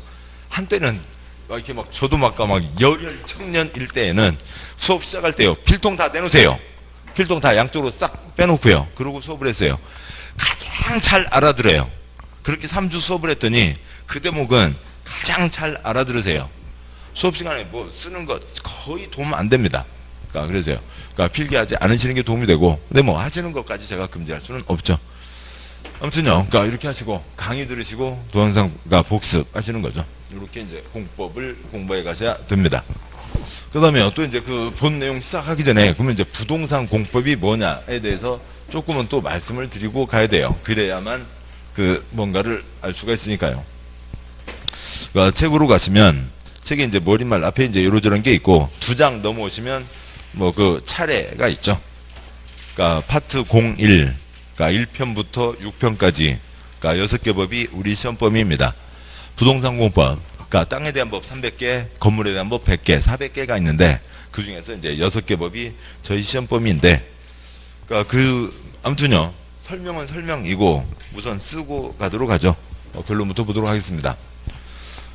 한때는 막 이렇게 막 저도 막 열혈 청년일 때에는 수업 시작할 때요. 필통 다 내놓으세요. 필통 다 양쪽으로 싹 빼놓고요. 그러고 수업을 했어요. 가장 잘 알아들어요. 그렇게 3주 수업을 했더니 그 대목은 가장 잘 알아들으세요. 수업 시간에 뭐 쓰는 것 거의 도움 안 됩니다. 그러니까 그러세요. 그러니까 필기하지 않으시는 게 도움이 되고 근데 뭐 하시는 것까지 제가 금지할 수는 없죠. 아무튼요, 그러니까 이렇게 하시고 강의 들으시고 동영상 복습하시는 거죠. 이렇게 이제 공법을 공부해 가셔야 됩니다. 그다음에 또 이제 그 본 내용 시작하기 전에 그러면 이제 부동산 공법이 뭐냐에 대해서 조금은 또 말씀을 드리고 가야 돼요. 그래야만 그 뭔가를 알 수가 있으니까요. 그러니까 책으로 가시면 책에 이제 머릿말 앞에 이제 이러저런 게 있고 2장 넘어오시면 뭐 그 차례가 있죠. 그러니까 파트 01 그러니까 1편부터 6편까지 그러니까 6개 법이 우리 시험 범위입니다. 부동산 공법, 그러니까 땅에 대한 법 300개, 건물에 대한 법 100개, 400개가 있는데 그 중에서 이제 6개 법이 저희 시험 범위인데, 그러니까 아무튼요 설명은 설명이고 우선 쓰고 가도록 하죠. 결론부터 보도록 하겠습니다.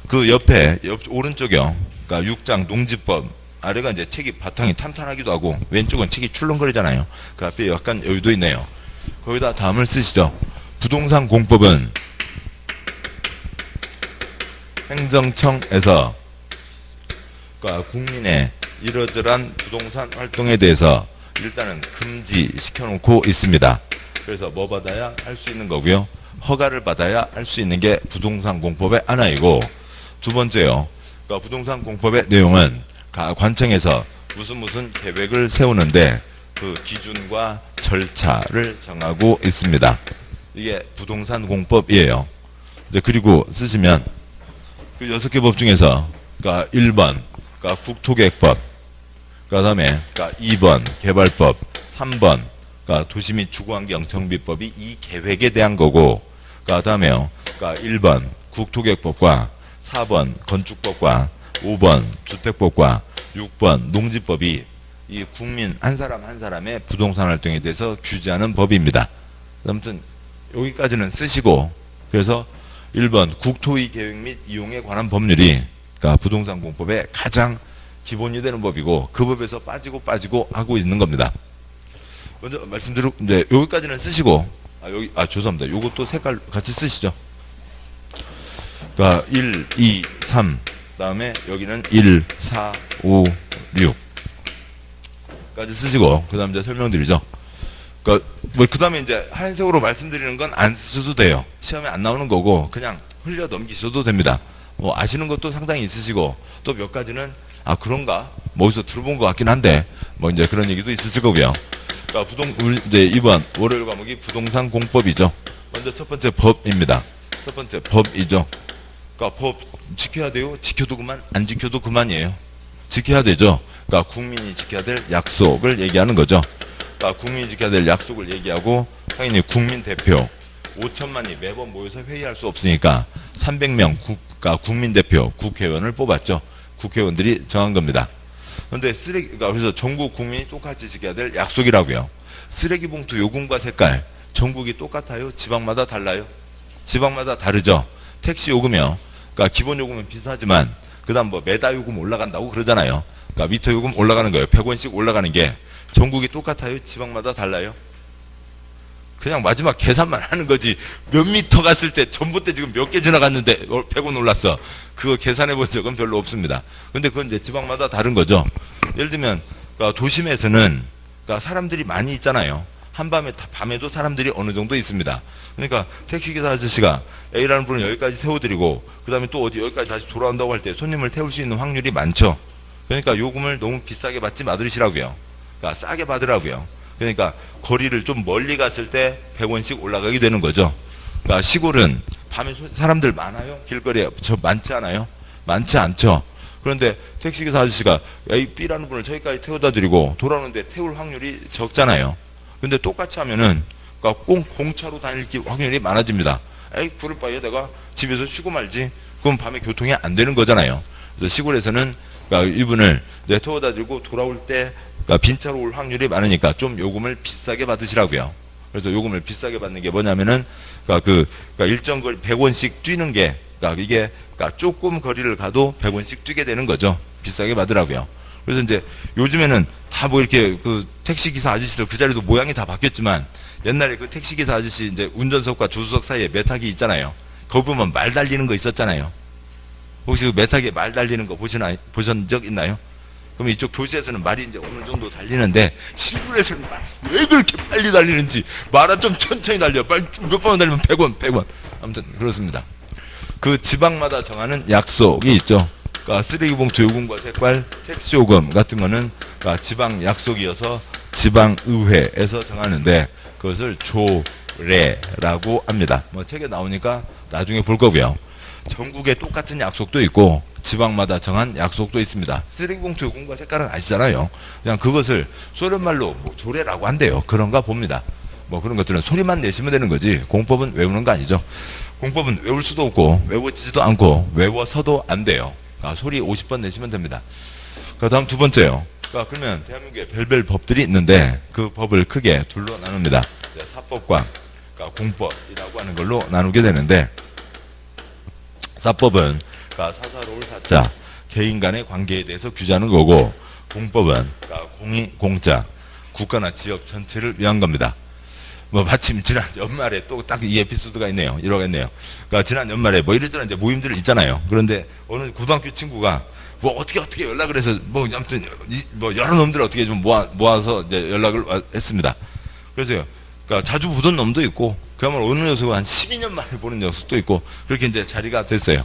그 옆에 오른쪽이요. 그러니까 6장 농지법 아래가 이제 책이 바탕이 탄탄하기도 하고 왼쪽은 책이 출렁거리잖아요. 그 앞에 약간 여유도 있네요. 거기다 다음을 쓰시죠. 부동산 공법은 행정청에서 그러니까 국민의 이러저러한 부동산 활동에 대해서 일단은 금지시켜 놓고 있습니다. 그래서 뭐 받아야 할 수 있는 거고요. 허가를 받아야 할 수 있는 게 부동산 공법의 하나이고, 두 번째요. 그러니까 부동산 공법의 내용은 관청에서 무슨 계획을 세우는데 그 기준과 절차를 정하고 있습니다. 이게 부동산 공법이에요. 이제 그리고 쓰시면 그 6개 법 중에서 그러니까 1번 그러니까 국토계획법, 그다음에 그러니까 2번 개발법, 3번 그러니까 도시 및 주거환경 정비법이 이 계획에 대한 거고, 그다음에요. 그러니까 1번 국토계획법과 4번 건축법과 5번 주택법과 6번 농지법이 이 국민 한 사람 한 사람의 부동산 활동에 대해서 규제하는 법입니다. 아무튼 여기까지는 쓰시고, 그래서 1번 국토의 계획 및 이용에 관한 법률이 그러니까 부동산 공법의 가장 기본이 되는 법이고 그 법에서 빠지고 하고 있는 겁니다. 먼저 말씀드리고 이제 여기까지는 쓰시고 죄송합니다. 요것도 색깔 같이 쓰시죠. 그러니까 1, 2, 3 그다음에 여기는 1, 4, 5, 6 까지 쓰시고 그다음 이제 설명드리죠. 그러니까 뭐 그다음에 이제 하얀색으로 말씀드리는 건 안 쓰셔도 돼요. 시험에 안 나오는 거고 그냥 흘려 넘기셔도 됩니다. 뭐 아시는 것도 상당히 있으시고 또 몇 가지는 그런가 뭐 어디서 들어본 것 같긴 한데 뭐 이제 그런 얘기도 있으실 거고요. 그러니까 이제 이번 월요일 과목이 부동산 공법이죠. 먼저 첫 번째 법입니다. 첫 번째 법이죠. 그러니까 법 지켜야 돼요. 지켜도 그만, 안 지켜도 그만이에요. 지켜야 되죠. 그러니까 국민이 지켜야 될 약속을 얘기하는 거죠. 그러니까 국민이 지켜야 될 약속을 얘기하고 당연히 국민 대표 5천만이 매번 모여서 회의할 수 없으니까 300명 그러니까 국민 대표 국회의원을 뽑았죠. 국회의원들이 정한 겁니다. 그런데 그러니까 그래서 전국 국민이 똑같이 지켜야 될 약속이라고요. 쓰레기 봉투 요금과 색깔 전국이 똑같아요? 지방마다 달라요? 지방마다 다르죠. 택시 요금이요. 그러니까 기본 요금은 비슷하지만 그다음 뭐 메다 요금 올라간다고 그러잖아요. 그러니까 미터 요금 올라가는 거예요. 100원씩 올라가는 게 전국이 똑같아요? 지방마다 달라요? 그냥 마지막 계산만 하는 거지. 몇 미터 갔을 때 전봇대 지금 몇 개 지나갔는데 100원 올랐어. 그거 계산해 본 적은 별로 없습니다. 근데 그건 이제 지방마다 다른 거죠. 예를 들면 그러니까 도심에서는 그러니까 사람들이 많이 있잖아요. 한밤에 밤에도 사람들이 어느 정도 있습니다. 그러니까 택시기사 아저씨가 A라는 분을 여기까지 태워드리고 그 다음에 또 어디 여기까지 다시 돌아온다고 할 때 손님을 태울 수 있는 확률이 많죠. 그러니까 요금을 너무 비싸게 받지 말으시라고요. 그러니까 싸게 받으라고요. 그러니까 거리를 좀 멀리 갔을 때 100원씩 올라가게 되는 거죠. 그러니까 시골은 밤에 사람들 많아요? 길거리에 많지 않아요? 많지 않죠. 그런데 택시기사 아저씨가 A, B라는 분을 저기까지 태워다 드리고 돌아오는데 태울 확률이 적잖아요. 근데 똑같이 하면은 그러니까 꼭 공차로 다닐 확률이 많아집니다. 에이, 그럴 바에 내가 집에서 쉬고 말지. 그럼 밤에 교통이 안 되는 거잖아요. 그래서 시골에서는 그러니까 이분을 태워다 드리고 돌아올 때 그러니까 빈차로 올 확률이 많으니까 좀 요금을 비싸게 받으시라고요. 그래서 요금을 비싸게 받는 게 뭐냐면은 그러니까 일정 거리 100원씩 뛰는 게 그러니까 이게 그러니까 조금 거리를 가도 100원씩 뛰게 되는 거죠. 비싸게 받으라고요. 그래서 이제 요즘에는 다 뭐 이렇게 그 택시기사 아저씨들 그 자리도 모양이 다 바뀌었지만 옛날에 그 택시기사 아저씨 이제 운전석과 조수석 사이에 메타기 있잖아요. 거기 보면 말 달리는 거 있었잖아요. 혹시 그 메타기에 말 달리는 거 보신 적 있나요? 그럼 이쪽 도시에서는 말이 이제 어느 정도 달리는데 시골에서는 왜 그렇게 빨리 달리는지 말아 좀 천천히 달려. 빨리 몇 번 달리면 100원. 아무튼 그렇습니다. 그 지방마다 정하는 약속이 있죠. 그러니까 쓰레기봉투 요금과 색깔, 택시 요금 같은 거는 그러니까 지방 약속이어서 지방의회에서 정하는데 그것을 조례라고 합니다. 뭐 책에 나오니까 나중에 볼 거고요. 전국에 똑같은 약속도 있고 지방마다 정한 약속도 있습니다. 쓰레기봉투 요금과 색깔은 아시잖아요. 그냥 그것을 소련말로 뭐 조례라고 한대요. 그런가 봅니다. 뭐 그런 것들은 소리만 내시면 되는 거지 공법은 외우는 거 아니죠. 공법은 외울 수도 없고 외워지지도 않고 외워서도 안 돼요. 그러니까 소리 50번 내시면 됩니다. 그 다음 두 번째요. 그러니까 그러면 대한민국에 별별 법들이 있는데 그 법을 크게 둘로 나눕니다. 사법과 그러니까 공법이라고 하는 걸로 나누게 되는데 사법은 그러니까 사사로울 사자 개인 간의 관계에 대해서 규제하는 거고 공법은 그러니까 공의 공자 국가나 지역 전체를 위한 겁니다. 뭐 마침 지난 연말에 또 딱 이 에피소드가 있네요. 일화가 있네요. 그러니까 지난 연말에 뭐 이래저래 이제 모임들 있잖아요. 그런데 어느 고등학교 친구가 뭐 어떻게 연락을 해서 뭐 아무튼 뭐 여러 놈들 어떻게 좀 모아서 이제 연락을 했습니다. 그래서요. 그러니까 자주 보던 놈도 있고 그야말로 어느 녀석은 한 12년 만에 보는 녀석도 있고 그렇게 이제 자리가 됐어요.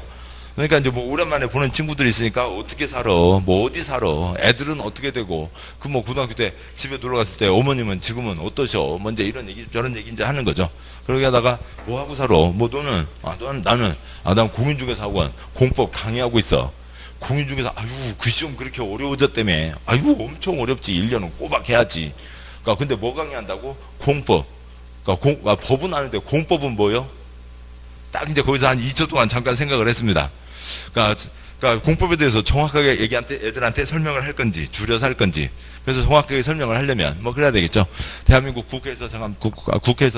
그러니까 이제 뭐 오랜만에 보는 친구들이 있으니까 어떻게 살아, 뭐 어디 살아, 애들은 어떻게 되고, 그 뭐 고등학교 때 집에 놀러 갔을 때 어머님은 지금은 어떠셔, 뭐 이제 이런 얘기 저런 얘기 이제 하는 거죠. 그러게 하다가 뭐 하고 살아, 뭐 너는, 나는 난 공인중개사학원 공법 강의하고 있어. 공인중개사, 아유 그 시험 그렇게 어려워졌다며, 아유 엄청 어렵지, 1년은 꼬박 해야지. 그러니까 근데 뭐 강의한다고? 공법. 그러니까 법은 아는데 공법은 뭐요? 딱 이제 거기서 한 2초 동안 잠깐 생각을 했습니다. 그러니까 공법에 대해서 정확하게 애들한테 설명을 할 건지, 줄여서 할 건지. 그래서 정확하게 설명을 하려면 뭐 그래야 되겠죠. 대한민국 국회에서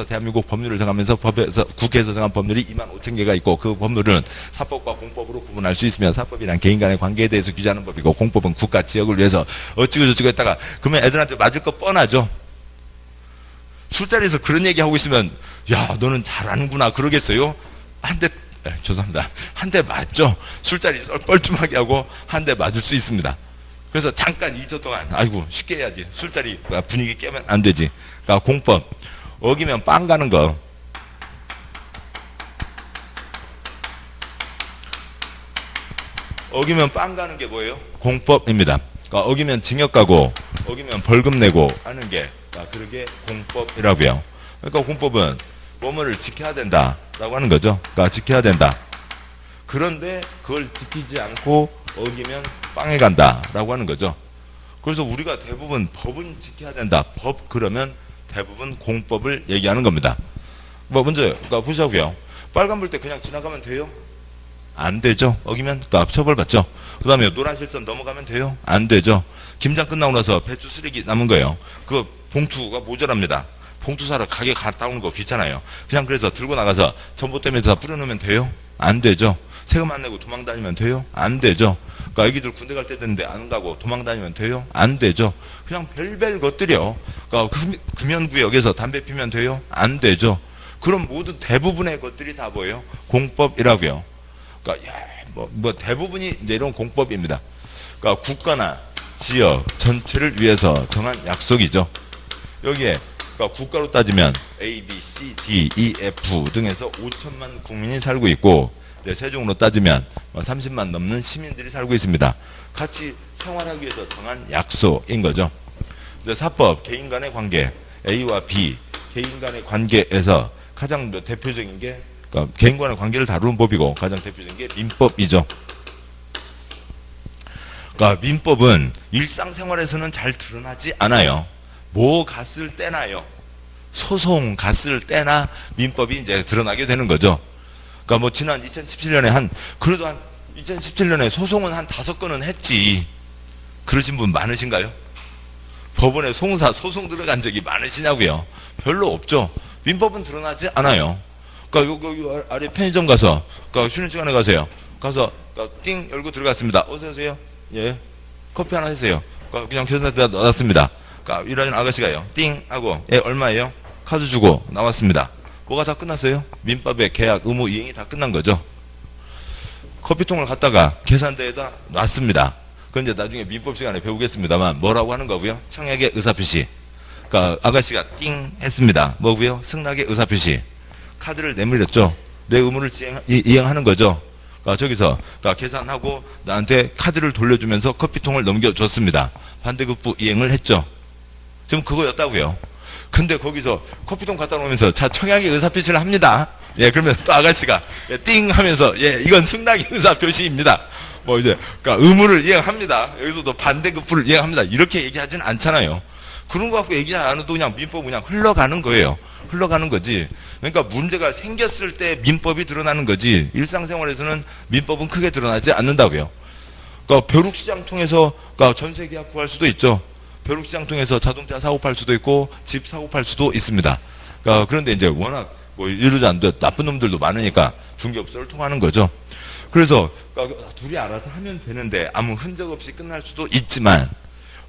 대한민국 법률을 정하면서 국회에서 정한 법률이 25,000개가 있고 그 법률은 사법과 공법으로 구분할 수 있으며 사법이란 개인 간의 관계에 대해서 규제하는 법이고 공법은 국가 지역을 위해서 어찌고 저찌고 했다가 그러면 애들한테 맞을 거 뻔하죠. 술자리에서 그런 얘기 하고 있으면 야 너는 잘하는구나 그러겠어요? 죄송합니다. 한 대 맞죠? 술자리 뻘쭘하게 하고 한 대 맞을 수 있습니다. 그래서 잠깐 2초 동안 아이고 쉽게 해야지. 술자리 분위기 깨면 안 되지. 그러니까 공법 어기면 빵 가는 거. 어기면 빵 가는 게 뭐예요? 공법입니다. 그러니까 어기면 징역 가고 어기면 벌금 내고 하는 게 그러게 공법이라고요. 그러니까 공법은 뭐뭐를 지켜야 된다라고 하는 거죠. 그러니까 지켜야 된다. 그런데 그걸 지키지 않고 어기면 빵에 간다라고 하는 거죠. 그래서 우리가 대부분 법은 지켜야 된다. 법 그러면 대부분 공법을 얘기하는 겁니다. 뭐 먼저 그러니까 보자고요. 빨간 불 때 그냥 지나가면 돼요? 안 되죠. 어기면 처벌받죠. 그 다음에 노란 실선 넘어가면 돼요? 안 되죠. 김장 끝나고 나서 배추 쓰레기 남은 거예요. 그거 봉투가 모자랍니다. 봉투 사러 가게 갔다 오는 거 귀찮아요. 그냥 그래서 들고 나가서 전봇대에 다 뿌려놓으면 돼요? 안 되죠. 세금 안 내고 도망 다니면 돼요? 안 되죠. 그러니까 애기들 군대 갈 때 됐는데 안 가고 도망 다니면 돼요? 안 되죠. 그냥 별별 것들이요. 그러니까 금연구역에서 담배 피면 돼요? 안 되죠. 그럼 모든 대부분의 것들이 다 뭐예요? 공법이라고요. 그러니까 뭐 대부분이 이제 이런 공법입니다. 그러니까 국가나 지역 전체를 위해서 정한 약속이죠. 여기에 그러니까 국가로 따지면 A, B, C, D, E, F 등에서 5천만 국민이 살고 있고, 세종으로 따지면 30만 넘는 시민들이 살고 있습니다. 같이 생활하기 위해서 정한 약속인 거죠. 사법, 개인 간의 관계, A와 B, 개인 간의 관계에서 가장 대표적인 게, 그러니까 개인 간의 관계를 다루는 법이고 가장 대표적인 게 민법이죠. 그러니까 민법은 일상생활에서는 잘 드러나지 않아요. 뭐 갔을 때나요. 소송 갔을 때나 민법이 이제 드러나게 되는 거죠. 그러니까 뭐 지난 2017년에 그래도 한 2017년에 소송은 한 5건은 했지. 그러신 분 많으신가요? 법원에 소송 들어간 적이 많으시냐고요? 별로 없죠. 민법은 드러나지 않아요. 그러니까 여기 아래 편의점 가서, 그러니까 쉬는 시간에 가세요. 가서 그러니까 띵 열고 들어갔습니다. 어서 오세요. 예, 커피 하나 해주세요. 그러니까 그냥 계산대에 넣었습니다. 그러니까 일하는 아가씨가요. 띵 하고, 예, 얼마예요? 카드 주고 나왔습니다. 뭐가 다 끝났어요? 민법의 계약, 의무 이행이 다 끝난 거죠. 커피통을 갖다가 계산대에다 놨습니다. 그건 이제 나중에 민법 시간에 배우겠습니다만 뭐라고 하는 거고요? 청약의 의사표시. 그러니까 아가씨가 띵 했습니다. 뭐고요? 승낙의 의사표시. 카드를 내밀었죠. 내 의무를 이행하는 거죠. 그러니까 저기서 그러니까 계산하고 나한테 카드를 돌려주면서 커피통을 넘겨줬습니다. 반대급부 이행을 했죠. 지금 그거였다고요. 근데 거기서 커피통 갖다 놓으면서 자, 청약의 의사표시를 합니다. 예, 그러면 또 아가씨가 예, 띵 하면서 예, 이건 승낙의 의사표시입니다. 뭐 이제 그러니까 의무를 이행합니다. 여기서도 반대급부를 이행합니다. 이렇게 얘기하진 않잖아요. 그런 거 갖고 얘기 안 해도 그냥 민법 그냥 흘러가는 거예요. 흘러가는 거지. 그러니까 문제가 생겼을 때 민법이 드러나는 거지. 일상생활에서는 민법은 크게 드러나지 않는다고요. 그러니까 벼룩시장 통해서 그러니까 전세계약 구할 수도 있죠. 벼룩시장 통해서 자동차 사고 팔 수도 있고 집 사고 팔 수도 있습니다. 그러니까 그런데 이제 워낙 뭐 이러지 않는데 나쁜 놈들도 많으니까 중개업소를 통하는 거죠. 그래서 그러니까 둘이 알아서 하면 되는데 아무 흔적 없이 끝날 수도 있지만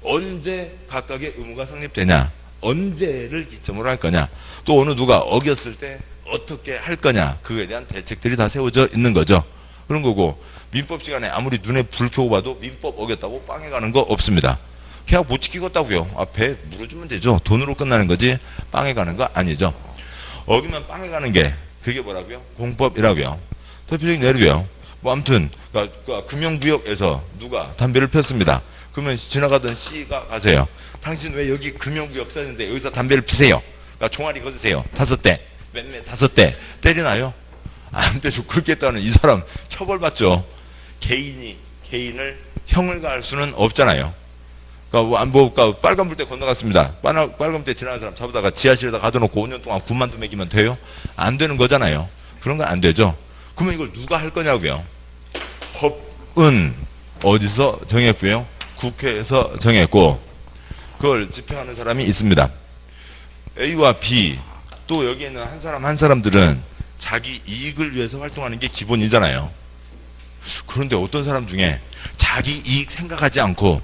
언제 각각의 의무가 성립되냐, 언제를 기점으로 할 거냐, 또 어느 누가 어겼을 때 어떻게 할 거냐, 그거에 대한 대책들이 다 세워져 있는 거죠. 그런 거고 민법 시간에 아무리 눈에 불 켜고 봐도 민법 어겼다고 빵에 가는 거 없습니다. 계약 못 지키겠다고요. 배 물어주면 되죠. 돈으로 끝나는 거지 빵에 가는 거 아니죠. 어기면 빵에 가는 게 그게 뭐라고요? 공법이라고요. 대표적인 예로요. 뭐 아무튼 그러니까 금융구역에서 누가 담배를 폈습니다. 그러면 지나가던 C가 가세요. 당신 왜 여기 금융구역 써있는데 여기서 담배를 피세요? 그러니까 종아리 걷으세요. 5대, 맨매 5대 때리나요? 안 되죠. 그렇게 했다는 이 사람 처벌받죠. 개인이 개인을 형을 가할 수는 없잖아요. 그러니까 빨간불 때 건너갔습니다. 빨간불 때 지나가는 사람 잡아다가 지하실에다 가둬놓고 5년 동안 군만두 먹이면 돼요? 안 되는 거잖아요. 그런 거 안 되죠. 그러면 이걸 누가 할 거냐고요? 법은 어디서 정했고요? 국회에서 정했고 그걸 집행하는 사람이 있습니다. A와 B 또 여기 있는 한 사람들은 자기 이익을 위해서 활동하는 게 기본이잖아요. 그런데 어떤 사람 중에 자기 이익 생각하지 않고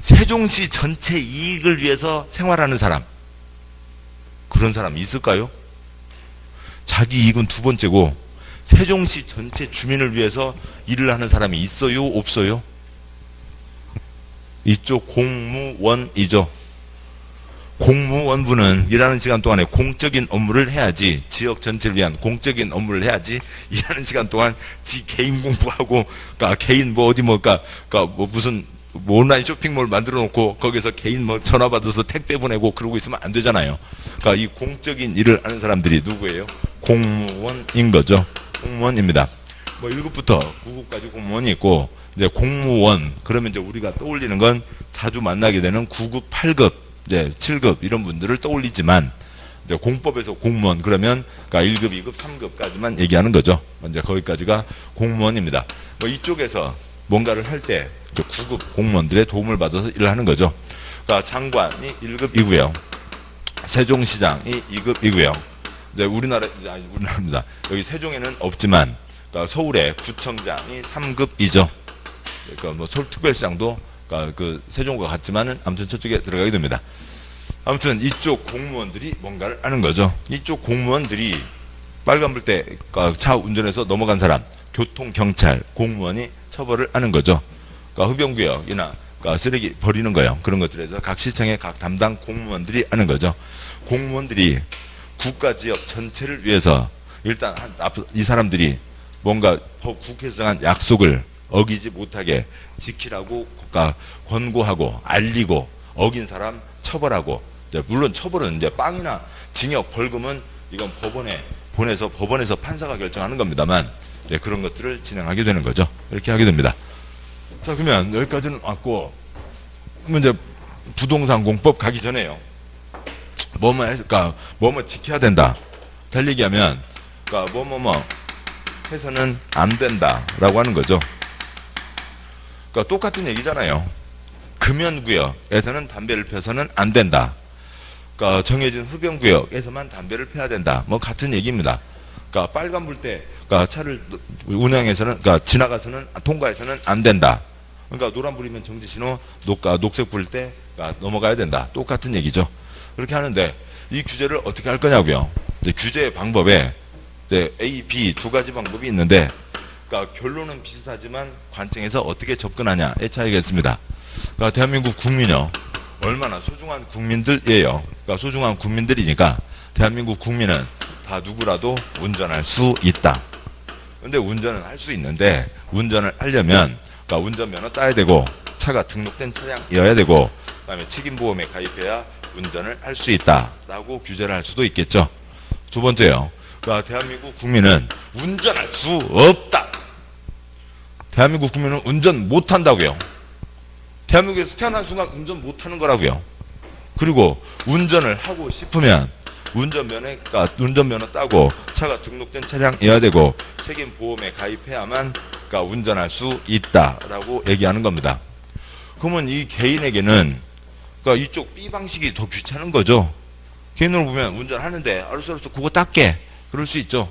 세종시 전체 이익을 위해서 생활하는 사람, 그런 사람 있을까요? 자기 이익은 두 번째고 세종시 전체 주민을 위해서 일을 하는 사람이 있어요? 없어요? 이쪽 공무원이죠. 공무원분은 일하는 시간 동안에 공적인 업무를 해야지, 지역 전체를 위한 공적인 업무를 해야지, 일하는 시간 동안 지 개인 공부하고, 그러니까 개인 뭐 어디 그러니까 뭐 무슨 뭐 온라인 쇼핑몰 만들어 놓고 거기서 개인 뭐 전화 받아서 택배 보내고 그러고 있으면 안 되잖아요. 그러니까 이 공적인 일을 하는 사람들이 누구예요? 공무원인 거죠. 공무원입니다. 뭐 1급부터 9급까지 공무원이 있고, 이제 공무원 그러면 이제 우리가 떠올리는 건 자주 만나게 되는 9급, 8급, 이제 7급 이런 분들을 떠올리지만, 이제 공법에서 공무원 그러면 그러니까 1급, 2급, 3급까지만 얘기하는 거죠. 이제 거기까지가 공무원입니다. 뭐 이쪽에서 뭔가를 할 때 9급 공무원들의 도움을 받아서 일을 하는 거죠. 그러니까 장관이 1급이고요. 세종시장이 2급이고요. 이제 우리나라입니다. 여기 세종에는 없지만, 그러니까 서울의 구청장이 3급이죠. 그러니까 뭐 서울특별시장도 그러니까 그 세종과 같지만은 아무튼 저쪽에 들어가게 됩니다. 아무튼 이쪽 공무원들이 뭔가를 하는 거죠. 이쪽 공무원들이 빨간불 때 차 운전해서 넘어간 사람, 교통경찰, 공무원이 처벌을 하는 거죠. 그러니까 흡연구역이나 그러니까 쓰레기 버리는 거요. 그런 것들에서 각 시청의 각 담당 공무원들이 하는 거죠. 공무원들이 국가지역 전체를 위해서 일단 이 사람들이 뭔가 국회에서 정한 약속을 어기지 못하게 지키라고 권고하고 알리고 어긴 사람 처벌하고, 물론 처벌은 이제 빵이나 징역, 벌금은 이건 법원에 보내서 법원에서 판사가 결정하는 겁니다만 그런 것들을 진행하게 되는 거죠. 이렇게 하게 됩니다. 자, 그러면 여기까지는 왔고, 이제 부동산 공법 가기 전에요. 그러니까 뭐뭐 지켜야 된다. 달리기 하면 그러니까 뭐뭐뭐 해서는 안 된다라고 하는 거죠. 그러니까 똑같은 얘기잖아요. 금연구역에서는 담배를 펴서는 안 된다. 그러니까 정해진 흡연구역에서만 담배를 펴야 된다. 뭐 같은 얘기입니다. 그러니까 빨간불 때 그러니까 차를 운행해서는 그러니까 지나가서는 통과해서는 안 된다. 그러니까 노란불이면 정지신호, 녹색불일 때 그러니까 넘어가야 된다. 똑같은 얘기죠. 그렇게 하는데 이 규제를 어떻게 할 거냐고요. 이제 규제 방법에 이제 A, B 두 가지 방법이 있는데, 그러니까 결론은 비슷하지만 관청에서 어떻게 접근하냐의 차이가 있습니다. 그러니까 대한민국 국민요, 얼마나 소중한 국민들이에요. 그러니까 소중한 국민들이니까 대한민국 국민은 다 누구라도 운전할 수 있다. 근데 운전은 할 수 있는데 운전을 하려면 그러니까 운전면허 따야 되고 차가 등록된 차량이어야 되고 그다음에 책임보험에 가입해야 운전을 할 수 있다라고 규제를 할 수도 있겠죠. 두 번째요. 그러니까 대한민국 국민은 운전할 수 없다. 대한민국 국민은 운전 못한다고요. 대한민국에서 태어난 순간 운전 못하는 거라고요. 그리고 운전을 하고 싶으면 운전면허 따고 차가 등록된 차량이어야 되고 책임보험에 가입해야만 그러니까 운전할 수 있다라고 얘기하는 겁니다. 그러면 이 개인에게는 그러니까 이쪽 B 방식이 더 귀찮은 거죠. 개인으로 보면 운전하는데 알았어 그거 닦게 그럴 수 있죠.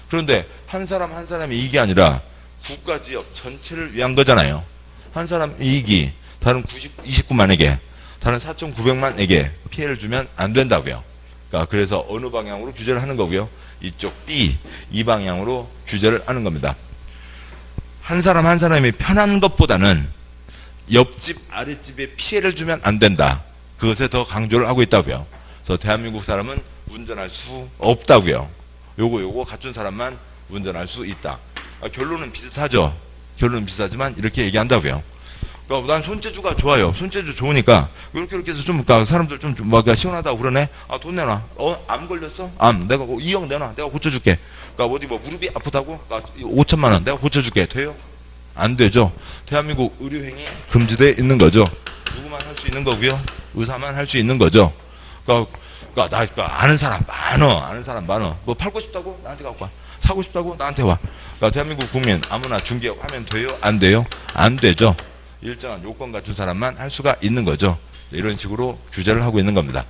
그런데 한 사람 한 사람의 이익이 아니라 국가지역 전체를 위한 거잖아요. 한 사람 이익이 다른 29만에게 다른 4,900만에게 피해를 주면 안 된다고요. 그러니까 그래서 어느 방향으로 규제를 하는 거고요. 이쪽 B 이 방향으로 규제를 하는 겁니다. 한 사람 한 사람이 편한 것보다는 옆집 아랫집에 피해를 주면 안 된다. 그것에 더 강조를 하고 있다고요. 그래서 대한민국 사람은 운전할 수 없다고요. 요거 갖춘 사람만 운전할 수 있다. 결론은 비슷하죠. 결론은 비슷하지만 이렇게 얘기한다고요. 그러니까 난 손재주가 좋아요. 손재주 좋으니까 이렇게 해서 좀 그러니까 사람들 좀 시원하다고 그러네. 돈 내놔. 암 걸렸어? 암 내가 2억 내놔. 내가 고쳐줄게. 그러니까 어디 무릎이 아프다고? 그러니까 5천만 원 내가 고쳐줄게. 돼요? 안 되죠. 대한민국 의료행위 금지되어 있는 거죠. 누구만 할 수 있는 거고요. 의사만 할 수 있는 거죠. 그러니까 아는 사람 많어. 뭐 팔고 싶다고 나한테 갖고 와. 사고 싶다고 나한테 와. 그러니까 대한민국 국민 아무나 중개하면 돼요? 안 돼요? 안 되죠. 일정한 요건 갖춘 사람만 할 수가 있는 거죠. 이런 식으로 규제를 하고 있는 겁니다.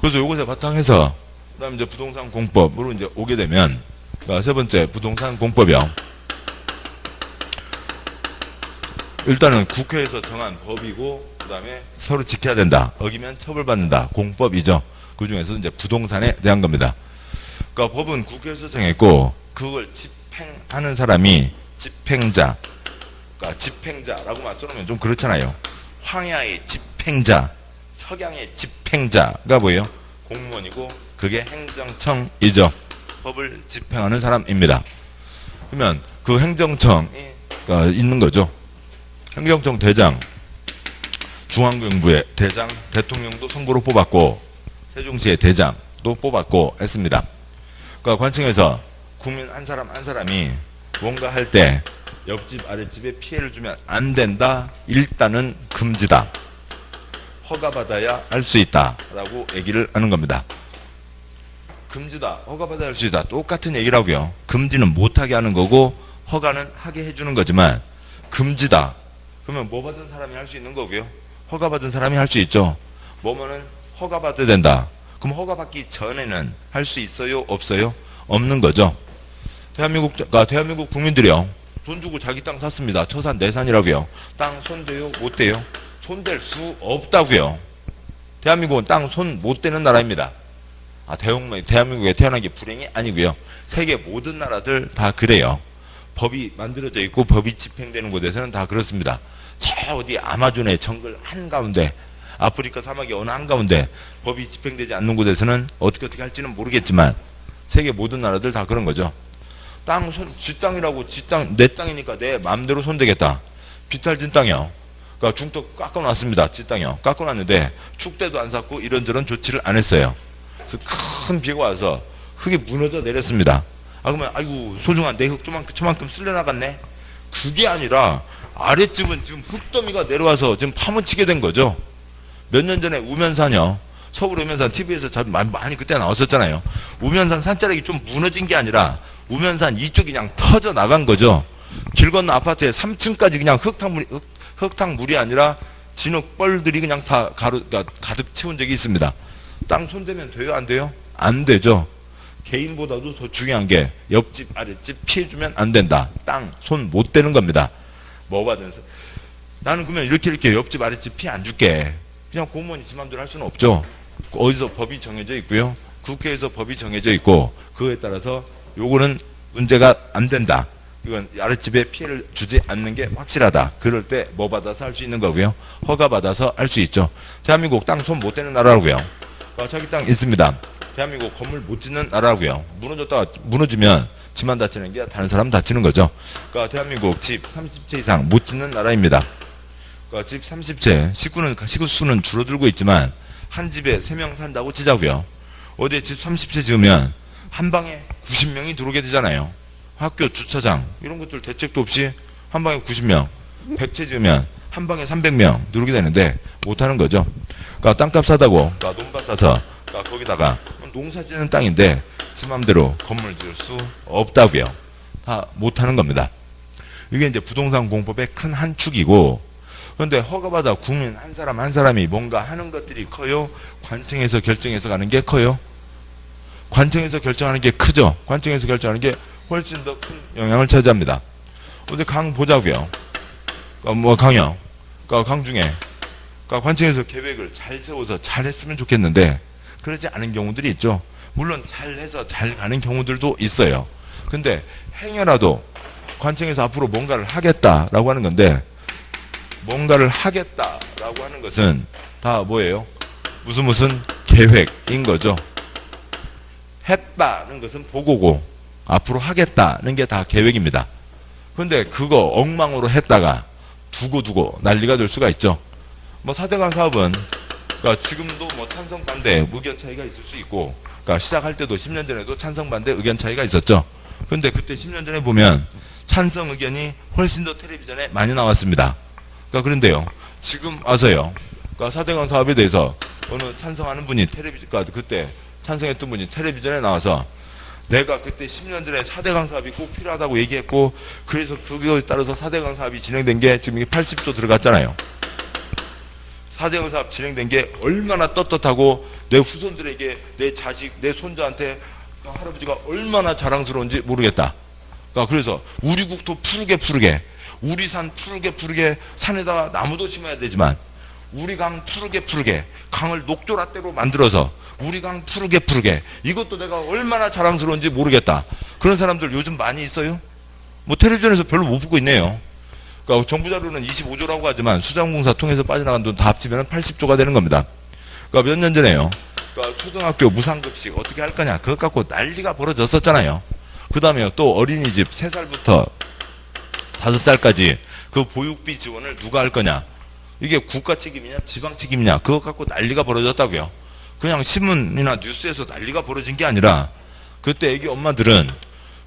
그래서 요것에 바탕해서 그다음에 이제 부동산 공법으로 이제 오게 되면 그러니까 세 번째 부동산 공법이요. 일단은 국회에서 정한 법이고 그다음에 서로 지켜야 된다. 어기면 처벌받는다. 공법이죠. 그 중에서 이제 부동산에 대한 겁니다. 그러니까 법은 국회에서 정했고 그걸 집행하는 사람이 집행자. 그러니까 집행자라고만 써놓으면 좀 그렇잖아요. 황야의 집행자, 석양의 집행자가 뭐예요? 공무원이고 그게 행정청이죠. 법을 집행하는 사람입니다. 그러면 그 행정청이 있는 거죠. 행정청 대장, 중앙정부의 대장, 대통령도 선거로 뽑았고 세종시의 대장도 뽑았고 했습니다. 그러니까 관청에서 국민 한 사람 한 사람이 뭔가 할 때 옆집 아랫집에 피해를 주면 안 된다. 일단은 금지다. 허가받아야 할 수 있다 라고 얘기를 하는 겁니다. 금지다. 허가받아야 할 수 있다. 똑같은 얘기라고요. 금지는 못하게 하는 거고 허가는 하게 해주는 거지만 금지다. 그러면 뭐 받은 사람이 할 수 있는 거고요. 허가받은 사람이 할 수 있죠. 뭐뭐는 허가받아야 된다. 그럼 허가받기 전에는 할 수 있어요? 없어요? 없는 거죠. 대한민국 국민들이요. 돈 주고 자기 땅 샀습니다. 처산 내산이라고요. 땅 손대요? 못 대요? 손댈 수 없다고요. 대한민국은 땅 손 못 대는 나라입니다. 대한민국에 태어난 게 불행이 아니고요. 세계 모든 나라들 다 그래요. 법이 만들어져 있고 법이 집행되는 곳에서는 다 그렇습니다. 저 어디 아마존의 정글 한가운데, 아프리카 사막의 어느 한가운데 법이 집행되지 않는 곳에서는 어떻게 할지는 모르겠지만 세계 모든 나라들 다 그런 거죠. 지 땅이라고, 내 땅이니까 내 마음대로 손대겠다. 비탈진 땅이요. 그러니까 중턱 깎아놨습니다. 지 땅이요. 깎아놨는데 축대도 안 샀고 이런저런 조치를 안 했어요. 그래서 큰 비가 와서 흙이 무너져 내렸습니다. 그러면 아이고 소중한 내 흙 저만큼 쓸려 나갔네. 그게 아니라 아랫집은 지금 흙더미가 내려와서 지금 파묻히게 된 거죠. 몇 년 전에 우면산이요. 서울 우면산 TV에서 많이 그때 나왔었잖아요. 우면산 산자락이 좀 무너진 게 아니라 우면산 이쪽이 그냥 터져 나간 거죠. 길 건너 아파트에 3층까지 그냥 흙탕물이 아니라 진흙벌들이 그냥 다 가득 채운 적이 있습니다. 땅 손대면 돼요? 안 돼요? 안 되죠. 개인보다도 더 중요한 게 옆집, 아랫집 피해주면 안 된다. 땅 손 못 대는 겁니다. 뭐 받으면서 나는 그러면 이렇게 옆집, 아랫집 피해 안 줄게. 그냥 공무원이 지 맘대로 할 수는 없죠. 어디서 법이 정해져 있고요. 국회에서 법이 정해져 있고 그거에 따라서 요거는 문제가 안 된다. 이건 아랫집에 피해를 주지 않는 게 확실하다. 그럴 때 뭐 받아서 할 수 있는 거고요. 허가 받아서 할 수 있죠. 대한민국 땅 손 못 대는 나라라고요. 자기 땅 있습니다. 대한민국 건물 못 짓는 나라라고요. 무너지면 지만 다치는 게 다른 사람 다치는 거죠. 그러니까 대한민국 집 30채 이상 못 짓는 나라입니다. 그러니까 집 30채, 식구 수는 줄어들고 있지만 한 집에 3명 산다고 치자고요. 어디에 집 30채 지으면 한 방에 90명이 들어오게 되잖아요. 학교, 주차장 이런 것들 대책도 없이 한 방에 90명, 100채 지으면 한 방에 300명 들어오게 되는데 못하는 거죠. 그러니까 땅값 사다고, 그러니까 논밭 사서, 그러니까 거기다가 농사 짓는 땅인데 지 맘대로 건물 지을 수 없다고요. 다 못하는 겁니다. 이게 이제 부동산 공법의 큰 한 축이고, 그런데 허가받아 국민 한 사람 한 사람이 뭔가 하는 것들이 커요? 관청에서 결정해서 가는 게 커요? 관청에서 결정하는 게 크죠? 관청에서 결정하는 게 훨씬 더 큰 영향을 차지합니다. 어디 강 보자고요. 강요. 강 중에 관청에서 계획을 잘 세워서 잘 했으면 좋겠는데 그러지 않은 경우들이 있죠. 물론 잘해서 잘 가는 경우들도 있어요. 근데 행여라도 관청에서 앞으로 뭔가를 하겠다라고 하는 건데, 뭔가를 하겠다라고 하는 것은 다 뭐예요? 무슨 계획인 거죠. 했다는 것은 보고고 앞으로 하겠다는 게 다 계획입니다. 그런데 그거 엉망으로 했다가 두고 난리가 될 수가 있죠. 4대강 사업은 지금도 찬성 반대 의견 차이가 있을 수 있고, 시작할 때도 10년 전에도 찬성 반대 의견 차이가 있었죠. 그런데 그때 10년 전에 보면 찬성 의견이 훨씬 더 텔레비전에 많이 나왔습니다. 그런데요, 지금 와서요, 4대강 사업에 대해서 어느 찬성하는 분이 그때 찬성했던 분이 텔레비전에 나와서 내가 그때 10년 전에 4대강 사업이 꼭 필요하다고 얘기했고, 그래서 그거에 따라서 4대강 사업이 진행된 게 지금 80조 들어갔잖아요. 4대강 사업 진행된 게 얼마나 떳떳하고 내 후손들에게, 내 자식, 내 손자한테 할아버지가 얼마나 자랑스러운지 모르겠다. 그래서 우리 국토 푸르게 우리 산 푸르게 산에다가 나무도 심어야 되지만 우리 강 푸르게 강을 녹조라떼로 만들어서 우리 강 푸르게 이것도 내가 얼마나 자랑스러운지 모르겠다. 그런 사람들 요즘 많이 있어요? 텔레비전에서 별로 못 보고 있네요. 정부 자료는 25조라고 하지만 수자원공사 통해서 빠져나간 돈 다 합치면 80조가 되는 겁니다. 몇 년 전에요, 초등학교 무상급식 어떻게 할 거냐, 그것 갖고 난리가 벌어졌었잖아요. 그 다음에 또 어린이집 3살부터 5살까지 그 보육비 지원을 누가 할 거냐, 이게 국가 책임이냐 지방 책임이냐, 그것 갖고 난리가 벌어졌다고요. 그냥 신문이나 뉴스에서 난리가 벌어진 게 아니라 그때 애기 엄마들은,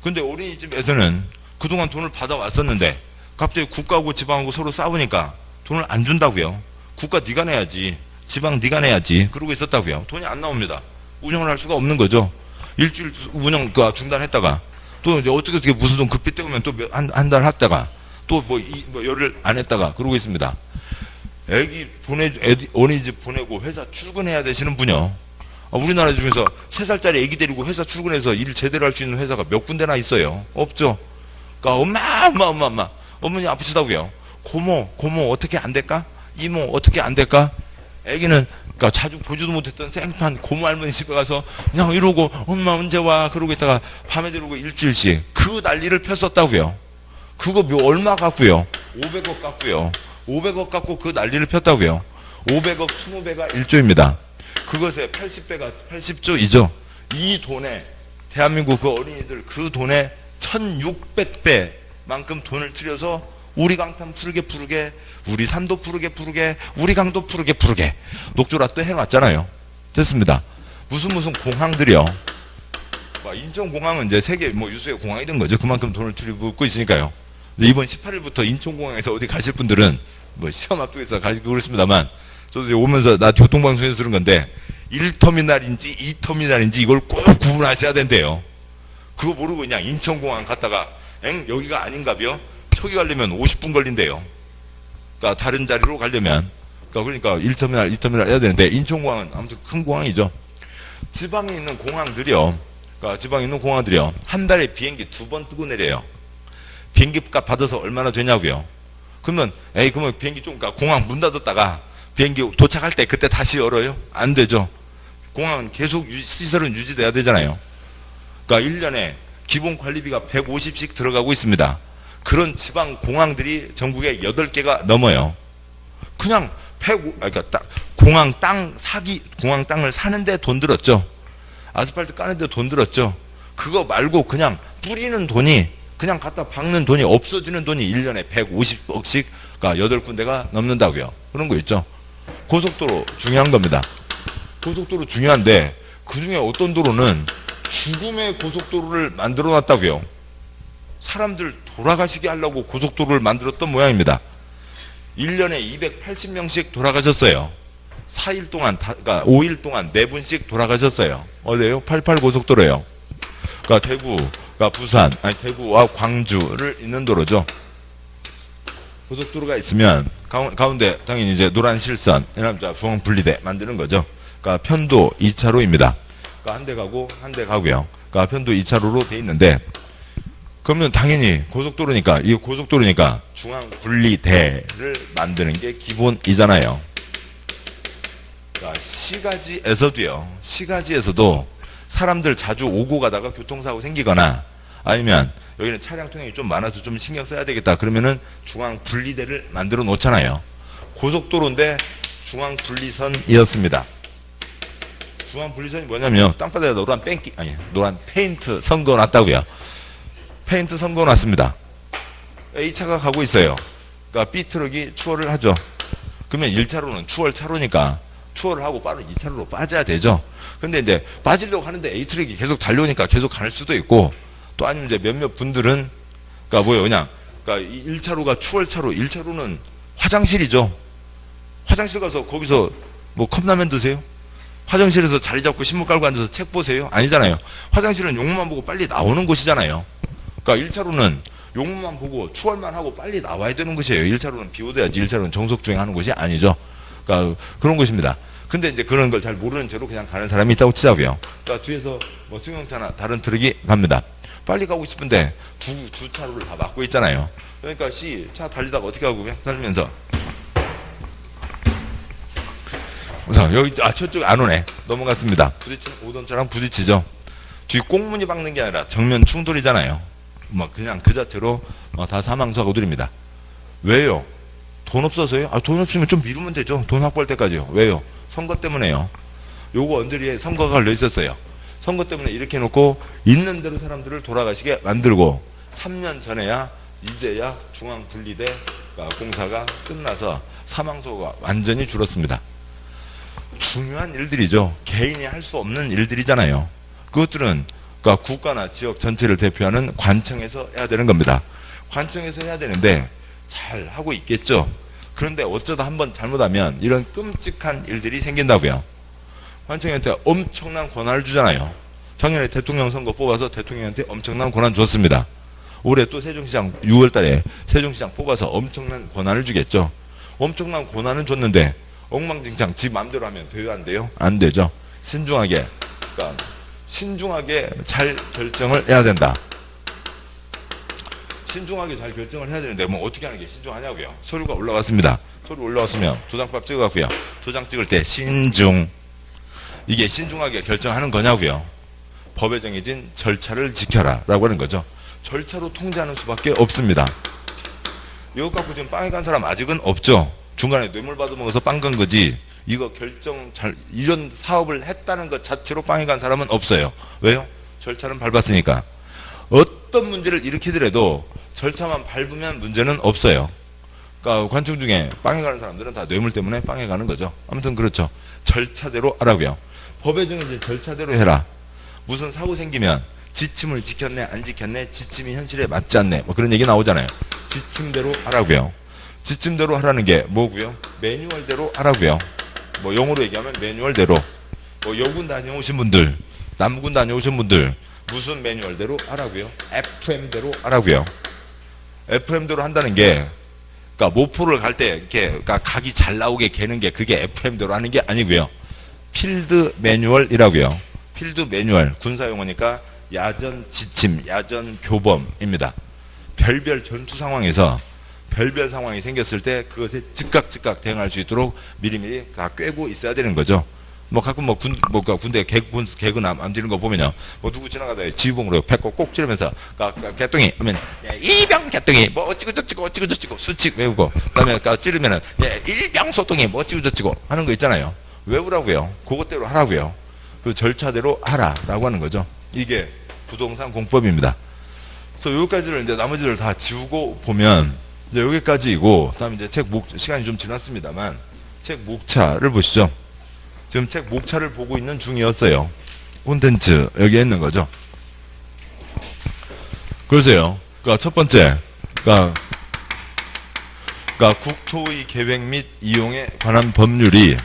근데 어린이집에서는 그동안 돈을 받아왔었는데 갑자기 국가하고 지방하고 서로 싸우니까 돈을 안 준다고요. 국가 네가 내야지, 지방 네가 내야지, 그러고 있었다고요. 돈이 안 나옵니다. 운영을 할 수가 없는 거죠. 일주일 운영 중단했다가 또 어떻게 무슨 돈 급히 때우면 또 한 달 했다가 또 열흘 안 했다가 그러고 있습니다. 어린이집 보내고 회사 출근해야 되시는 분요, 우리나라 중에서 3살짜리 애기 데리고 회사 출근해서 일 제대로 할 수 있는 회사가 몇 군데나 있어요? 없죠. 그러니까 어머니 아프시다고요. 고모 어떻게 안 될까? 이모 어떻게 안 될까? 애기는 그러니까 자주 보지도 못했던 생판 고모 할머니 집에 가서 그냥 이러고 엄마 언제 와? 그러고 있다가 밤에 들어오고 일주일씩 그 난리를 폈었다고요. 그거 얼마 갖고요? 500억 갖고요. 500억 갖고 그 난리를 폈다고요. 500억 20배가 1조입니다. 그것의 80배가 80조이죠. 이 돈에 대한민국 그 어린이들 그 돈에 1600배만큼 돈을 들여서 우리 강탄 푸르게 우리 산도 푸르게 우리 강도 푸르게 녹조라도 해놨잖아요. 됐습니다. 무슨 공항들이요. 인천공항은 이제 세계 유수의 공항이 된 거죠. 그만큼 돈을 들이붓고 있으니까요. 근데 이번 18일부터 인천공항에서 어디 가실 분들은 시험 앞두고서 가시고 그렇습니다만 저도 오면서 나 교통방송에서 들은 건데 1터미널인지 2터미널인지 이걸 꼭 구분하셔야 된대요. 그거 모르고 그냥 인천공항 갔다가 여기가 아닌가벼? 저기 가려면 50분 걸린대요. 그러니까 다른 자리로 가려면 그러니까 1터미널 2터미널 해야 되는데 인천공항은 아무튼 큰 공항이죠. 지방에 있는 공항들이요. 그러니까 지방에 있는 공항들이요. 한 달에 비행기 2번 뜨고 내려요. 비행기 값 받아서 얼마나 되냐고요. 그러면 비행기 좀 공항 문 닫았다가 비행기 도착할 때 그때 다시 열어요? 안 되죠. 공항은 계속 시설은 유지돼야 되잖아요. 그러니까 1년에 기본 관리비가 150씩 들어가고 있습니다. 그런 지방 공항들이 전국에 8개가 넘어요. 그냥 공항 땅을 사는데 돈 들었죠. 아스팔트 까는데 돈 들었죠. 그거 말고 그냥 뿌리는 돈이 그냥 갖다 박는 돈이 없어지는 돈이 1년에 150억씩 8군데가 넘는다고요. 그런 거 있죠. 고속도로 중요한 겁니다. 고속도로 중요한데 그중에 어떤 도로는 죽음의 고속도로를 만들어 놨다고요. 사람들 돌아가시게 하려고 고속도로를 만들었던 모양입니다. 1년에 280명씩 돌아가셨어요. 4일 동안, 그러니까 5일 동안 4분씩 돌아가셨어요. 어디에요? 88 고속도로예요. 그러니까 부산, 대구와 광주를 잇는 도로죠. 고속도로가 있으면 가운데 당연히 이제 노란 실선, 중앙 분리대 만드는 거죠. 그러니까 편도 2차로입니다. 그러니까 한 대 가고 한 대 가고요. 그러니까 편도 2차로로 돼 있는데 그러면 당연히 고속도로니까 중앙 분리대를 만드는 게 기본이잖아요. 그러니까 시가지에서도 사람들 자주 오고 가다가 교통사고 생기거나 아니면 여기는 차량 통행이 좀 많아서 좀 신경 써야 되겠다 그러면은 중앙 분리대를 만들어 놓잖아요. 고속도로인데 중앙 분리선이었습니다. 중앙 분리선이 뭐냐면 땅바닥에 노란 페인트 선그어 놨다고요. 페인트 선그어 놨습니다. A차가 가고 있어요. 그러니까 B트럭이 추월을 하죠. 그러면 1차로는 추월 차로니까 추월을 하고 빠른 2차로로 빠져야 되죠. 근데 이제 빠지려고 하는데 A트럭이 계속 달려오니까 계속 갈 수도 있고 또 아니면 이제 몇몇 분들은 그러니까 1차로가 추월차로, 1차로는 화장실이죠. 화장실 가서 거기서 컵라면 드세요? 화장실에서 자리 잡고 신문 깔고 앉아서 책 보세요? 아니잖아요. 화장실은 용문만 보고 빨리 나오는 곳이잖아요. 그러니까 1차로는 용문만 보고 추월만 하고 빨리 나와야 되는 곳이에요. 1차로는 비워둬야지 1차로는 정속주행하는 곳이 아니죠. 그러니까 그런 곳입니다. 근데 이제 그런 걸 잘 모르는 채로 그냥 가는 사람이 있다고 치자고요. 그러니까 뒤에서 승용차나 다른 트럭이 갑니다. 빨리 가고 싶은데 두 차로를 다 막고 있잖아요. 그러니까 차 달리다가 어떻게 하고 달리면서 우선 여기 저쪽 안 오네. 넘어갔습니다. 오던 차랑 부딪히죠. 뒤 꽁무니 박는 게 아니라 정면 충돌이잖아요. 그냥 그 자체로 다 사망사고들입니다. 왜요? 돈 없어서요? 돈 없으면 좀 미루면 되죠. 돈 확보할 때까지요. 왜요? 선거 때문에요. 요거 언저리에 선거가 걸려 있었어요. 선거 때문에 이렇게 해놓고 있는 대로 사람들을 돌아가시게 만들고 3년 전에야 이제야 중앙 분리대 공사가 끝나서 사망사고가 완전히 줄었습니다. 중요한 일들이죠. 개인이 할 수 없는 일들이잖아요. 그것들은 그러니까 국가나 지역 전체를 대표하는 관청에서 해야 되는 겁니다. 관청에서 해야 되는데 잘 하고 있겠죠. 그런데 어쩌다 한번 잘못하면 이런 끔찍한 일들이 생긴다고요. 관청한테 엄청난 권한을 주잖아요. 작년에 대통령 선거 뽑아서 대통령한테 엄청난 권한 줬습니다. 올해 또 세종시장 6월 달에 세종시장 뽑아서 엄청난 권한을 주겠죠. 엄청난 권한은 줬는데 엉망진창 지 마음대로 하면 돼요? 안 돼요? 안 되죠. 신중하게, 그러니까 신중하게 잘 결정을 해야 된다. 신중하게 잘 결정을 해야 되는데 뭐 어떻게 하는 게 신중하냐고요. 서류가 올라왔습니다. 서류 올라왔으면 도장밥 찍어갖고요. 도장 찍을 때 신중, 이게 신중하게 결정하는 거냐고요. 법에 정해진 절차를 지켜라 라고 하는 거죠. 절차로 통제하는 수밖에 없습니다. 이거 갖고 지금 빵에 간 사람 아직은 없죠. 중간에 뇌물 받아먹어서 빵 간 거지, 이거 결정 잘, 이런 사업을 했다는 것 자체로 빵에 간 사람은 없어요. 왜요? 절차는 밟았으니까. 어떤 문제를 일으키더라도 절차만 밟으면 문제는 없어요. 그러니까 관청 중에 빵에 가는 사람들은 다 뇌물 때문에 빵에 가는 거죠. 아무튼 그렇죠. 절차대로 하라고요. 법에 정해진 절차대로 해라. 무슨 사고 생기면 지침을 지켰네 안 지켰네, 지침이 현실에 맞지 않네, 뭐 그런 얘기 나오잖아요. 지침대로 하라고요. 지침대로 하라는 게 뭐고요? 매뉴얼대로 하라고요. 뭐 영어로 얘기하면 매뉴얼대로. 뭐 여군 다녀오신 분들, 남군 다녀오신 분들 무슨 매뉴얼대로 하라고요? FM대로 하라고요. FM대로 한다는 게, 그러니까 모포를 갈 때 이렇게, 그러니까 각이 잘 나오게 개는 게 그게 FM대로 하는 게 아니고요. 필드 매뉴얼이라고요. 필드 매뉴얼, 군사용어니까 야전 지침, 야전 교범입니다. 별별 전투 상황에서 별별 상황이 생겼을 때 그것에 즉각 대응할 수 있도록 미리미리 다 꿰고 있어야 되는 거죠. 뭐 가끔 군대 개그 안 되는 거 보면요, 뭐 누구 지나가다 지휘봉으로 배꼽 꼭 찌르면서 개똥이 하면 일병 개똥이 뭐 어찌고 저찌고 수칙 외우고, 그다음에 찌르면은 일병 소똥이 뭐 어찌고 저찌고 하는 거 있잖아요. 외우라고요. 그것대로 하라고요. 그 절차대로 하라라고 하는 거죠. 이게 부동산 공법입니다. 그래서 여기까지를 이제 나머지를 다 지우고 보면 이제 여기까지이고, 그다음에 이제 책 시간이 좀 지났습니다만 책 목차를 보시죠. 지금 책 목차를 보고 있는 중이었어요. 콘텐츠 여기에 있는 거죠. 그러세요. 그러니까 첫 번째, 그러니까 국토의 계획 및 이용에 관한 법률이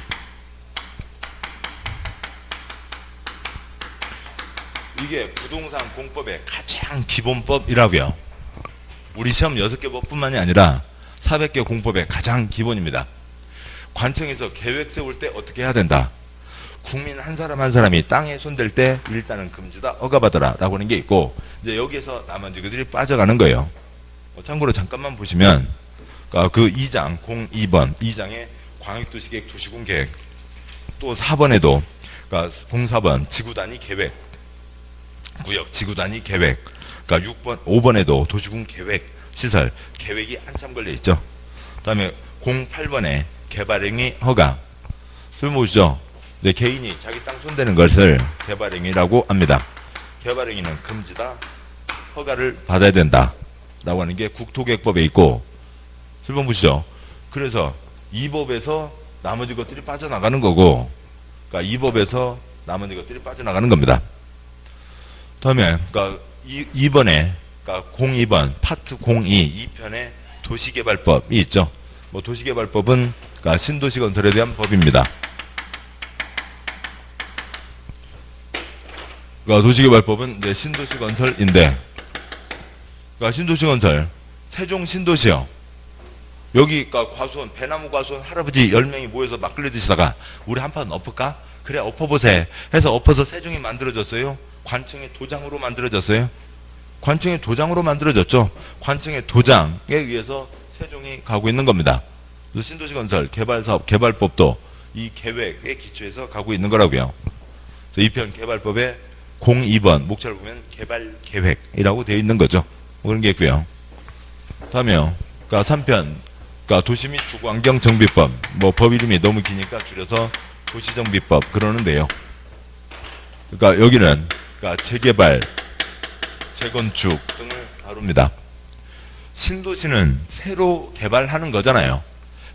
이게 부동산 공법의 가장 기본법이라고요. 우리 시험 6개 법뿐만이 아니라 400개 공법의 가장 기본입니다. 관청에서 계획 세울 때 어떻게 해야 된다. 국민 한 사람 한 사람이 땅에 손댈 때 일단은 금지다, 허가받아라 라고 하는 게 있고, 이제 여기에서 나머지 그들이 빠져가는 거예요. 참고로 잠깐만 보시면 그 2장 02번 2장에 광역도시계획 도시군계획, 또 4번에도 그러니까 04번 지구단위 계획, 구역 지구단위 계획, 그러니까 5번에도 도시군 계획, 시설 계획이 한참 걸려 있죠. 그다음에 08번에 개발행위 허가. 술 모시죠. 이제 개인이 자기 땅 손대는 것을 개발행위라고 합니다. 개발행위는 금지다, 허가를 받아야 된다 라고 하는 게 국토계획법에 있고, 술 보시죠. 그래서 이 법에서 나머지 것들이 빠져나가는 거고, 그러니까 이 법에서 나머지 것들이 빠져나가는 겁니다. 다음에 그러니까 2번에 그러니까 02번 파트 02 2편에 도시개발법이 있죠. 뭐 도시개발법은 그러니까 신도시 건설에 대한 법입니다. 그러니까 도시개발법은 이제 신도시 건설인데, 그러니까 신도시 건설, 세종 신도시요. 여기 그러니까 과수원, 배나무 과수원 할아버지 10명이 모여서 막걸리 드시다가 우리 한판 엎을까? 그래 엎어보세 해서 엎어서 세종이 만들어졌어요. 관청의 도장으로 만들어졌어요. 관청의 도장으로 만들어졌죠. 관청의 도장에 의해서 세종이 가고 있는 겁니다. 그래서 신도시 건설 개발사업 개발법도 이 계획에 기초해서 가고 있는 거라고요. 그래서 2편 개발법에 02번 목차를 보면 개발계획이라고 되어 있는 거죠. 뭐 그런 게 있고요. 다음에요. 그러니까 3편 그러니까 도시 및 주거환경 정비법, 뭐 법 이름이 너무 기니까 줄여서 도시정비법 그러는데요. 그러니까 여기는 그러니까 재개발, 재건축 등을 다룹니다. 신도시는 새로 개발하는 거잖아요.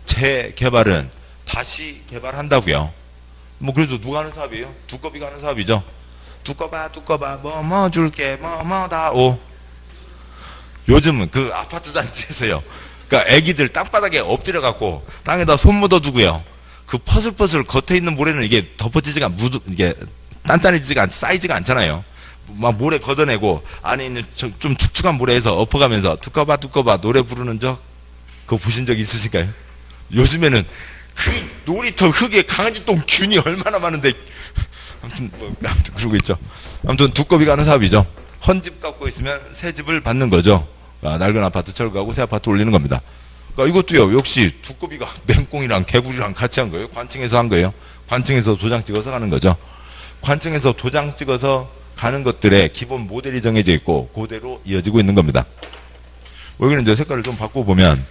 재개발은 다시 개발한다고요. 뭐 그래서 누가 하는 사업이에요? 두꺼비가 하는 사업이죠. 두꺼봐 뭐 줄게 뭐 다오. 요즘은 그 아파트 단지에서요, 그러니까 애기들 땅바닥에 엎드려 갖고 땅에다 손 묻어 두고요, 그 퍼슬퍼슬 겉에 있는 모래는 이게 덮어지지가 이게 단단해지지가 쌓이지가 않잖아요. 막 모래 걷어내고 안에 있는 좀 축축한 모래에서 엎어가면서 두꺼봐 노래 부르는 적 그거 보신 적 있으실까요? 요즘에는 놀이터 흙에 강아지 똥 균이 얼마나 많은데 아무튼 그러고 있죠. 아무튼 두꺼비가 하는 사업이죠. 헌집 갖고 있으면 새 집을 받는 거죠. 낡은 아파트 철거하고 새 아파트 올리는 겁니다. 이것도요, 역시 두꺼비가 맹꽁이랑 개구리랑 같이 한 거예요. 관청에서 한 거예요. 관청에서 도장 찍어서 가는 거죠. 관청에서 도장 찍어서 가는 것들의 기본 모델이 정해져 있고 그대로 이어지고 있는 겁니다. 여기는 이제 색깔을 좀 바꿔보면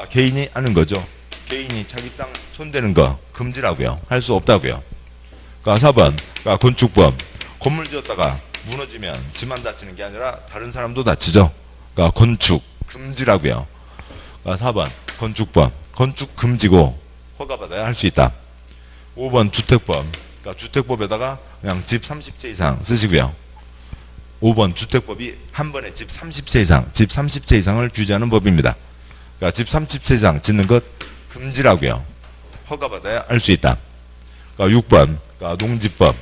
개인이 하는 거죠. 개인이 자기 땅 손대는 거 금지라고요. 할 수 없다고요. 4번 건축법. 건물 지었다가 무너지면 지만 다치는 게 아니라 다른 사람도 다치죠. 건축 금지라고요. 4번 건축법. 건축 금지고 허가받아야 할 수 있다. 5번 주택법. 주택법에다가 그냥 집 30채 이상 쓰시고요. 5번 주택법이 한 번에 집 30채 이상, 집 30채 이상을 규제하는 법입니다. 집 30채 이상 짓는 것 금지라고요. 허가받아야 할 수 있다. 6번 농지법.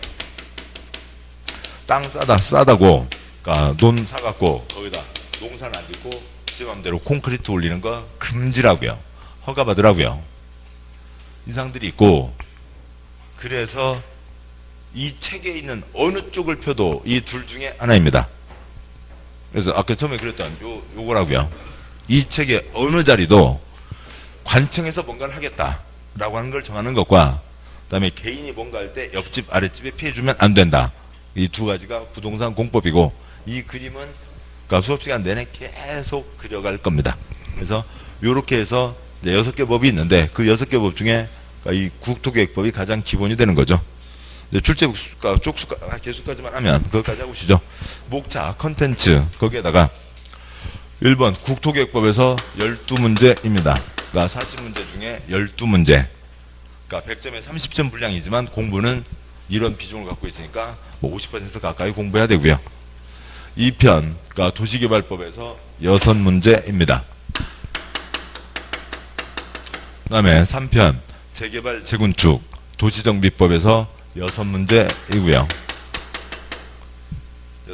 땅 싸다고 논 사갖고 거기다 농사는 안 짓고 지 맘대로 콘크리트 올리는 거 금지라고요. 허가받으라고요. 이상들이 있고, 그래서 이 책에 있는 어느 쪽을 펴도 이 둘 중에 하나입니다. 그래서 아까 처음에 그랬던 요거라고요. 이 책의 어느 자리도 관청에서 뭔가를 하겠다라고 하는 걸 정하는 것과 그다음에 개인이 뭔가 할 때 옆집 아랫집에 피해주면 안 된다. 이 두 가지가 부동산 공법이고, 이 그림은 수업시간 내내 계속 그려갈 겁니다. 그래서 요렇게 해서 이제 6개 법이 있는데 그 6개 법 중에 이 국토계획법이 가장 기본이 되는 거죠. 출제국수가 쪽수가 개수까지만 하면 그것까지 하고 오시죠. 목차 컨텐츠 거기에다가 1번 국토계획법에서 12문제입니다. 40문제 중에 12문제. 100점에 30점 분량이지만 공부는 이런 비중을 갖고 있으니까 50% 가까이 공부해야 되고요. 2편 도시개발법에서 6문제입니다. 그 다음에 3편 재개발 재건축 도시정비법에서 6문제이고요.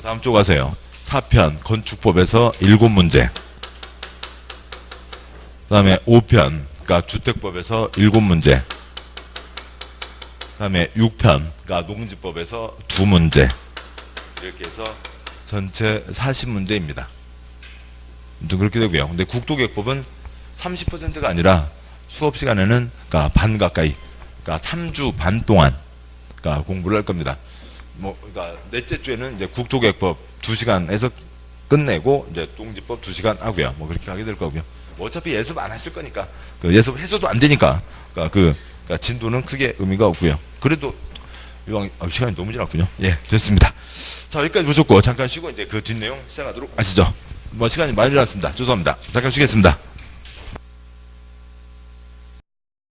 다음 쪽 가세요. 4편 건축법에서 7문제. 그 다음에 5편 주택법에서 7문제. 그 다음에 6편 농지법에서 2문제. 이렇게 해서 전체 40문제입니다. 그렇게 되고요. 근데 국토계획법은 30%가 아니라 수업 시간에는 반 가까이, 3주 반 동안 공부를 할 겁니다. 넷째 주에는 이제 국토계획법 2시간에서 끝내고 이제 농지법 2시간 하고요. 그렇게 하게 될 거고요. 어차피 예습 안 하실 거니까, 예습 해서도 안 되니까, 진도는 크게 의미가 없고요. 그래도 이왕 시간이 너무 지났군요. 예, 됐습니다. 자, 여기까지 보셨고 잠깐 쉬고 이제 그 뒷내용 시작하도록 하시죠. 시간이 많이 지났습니다. 죄송합니다. 잠깐 쉬겠습니다.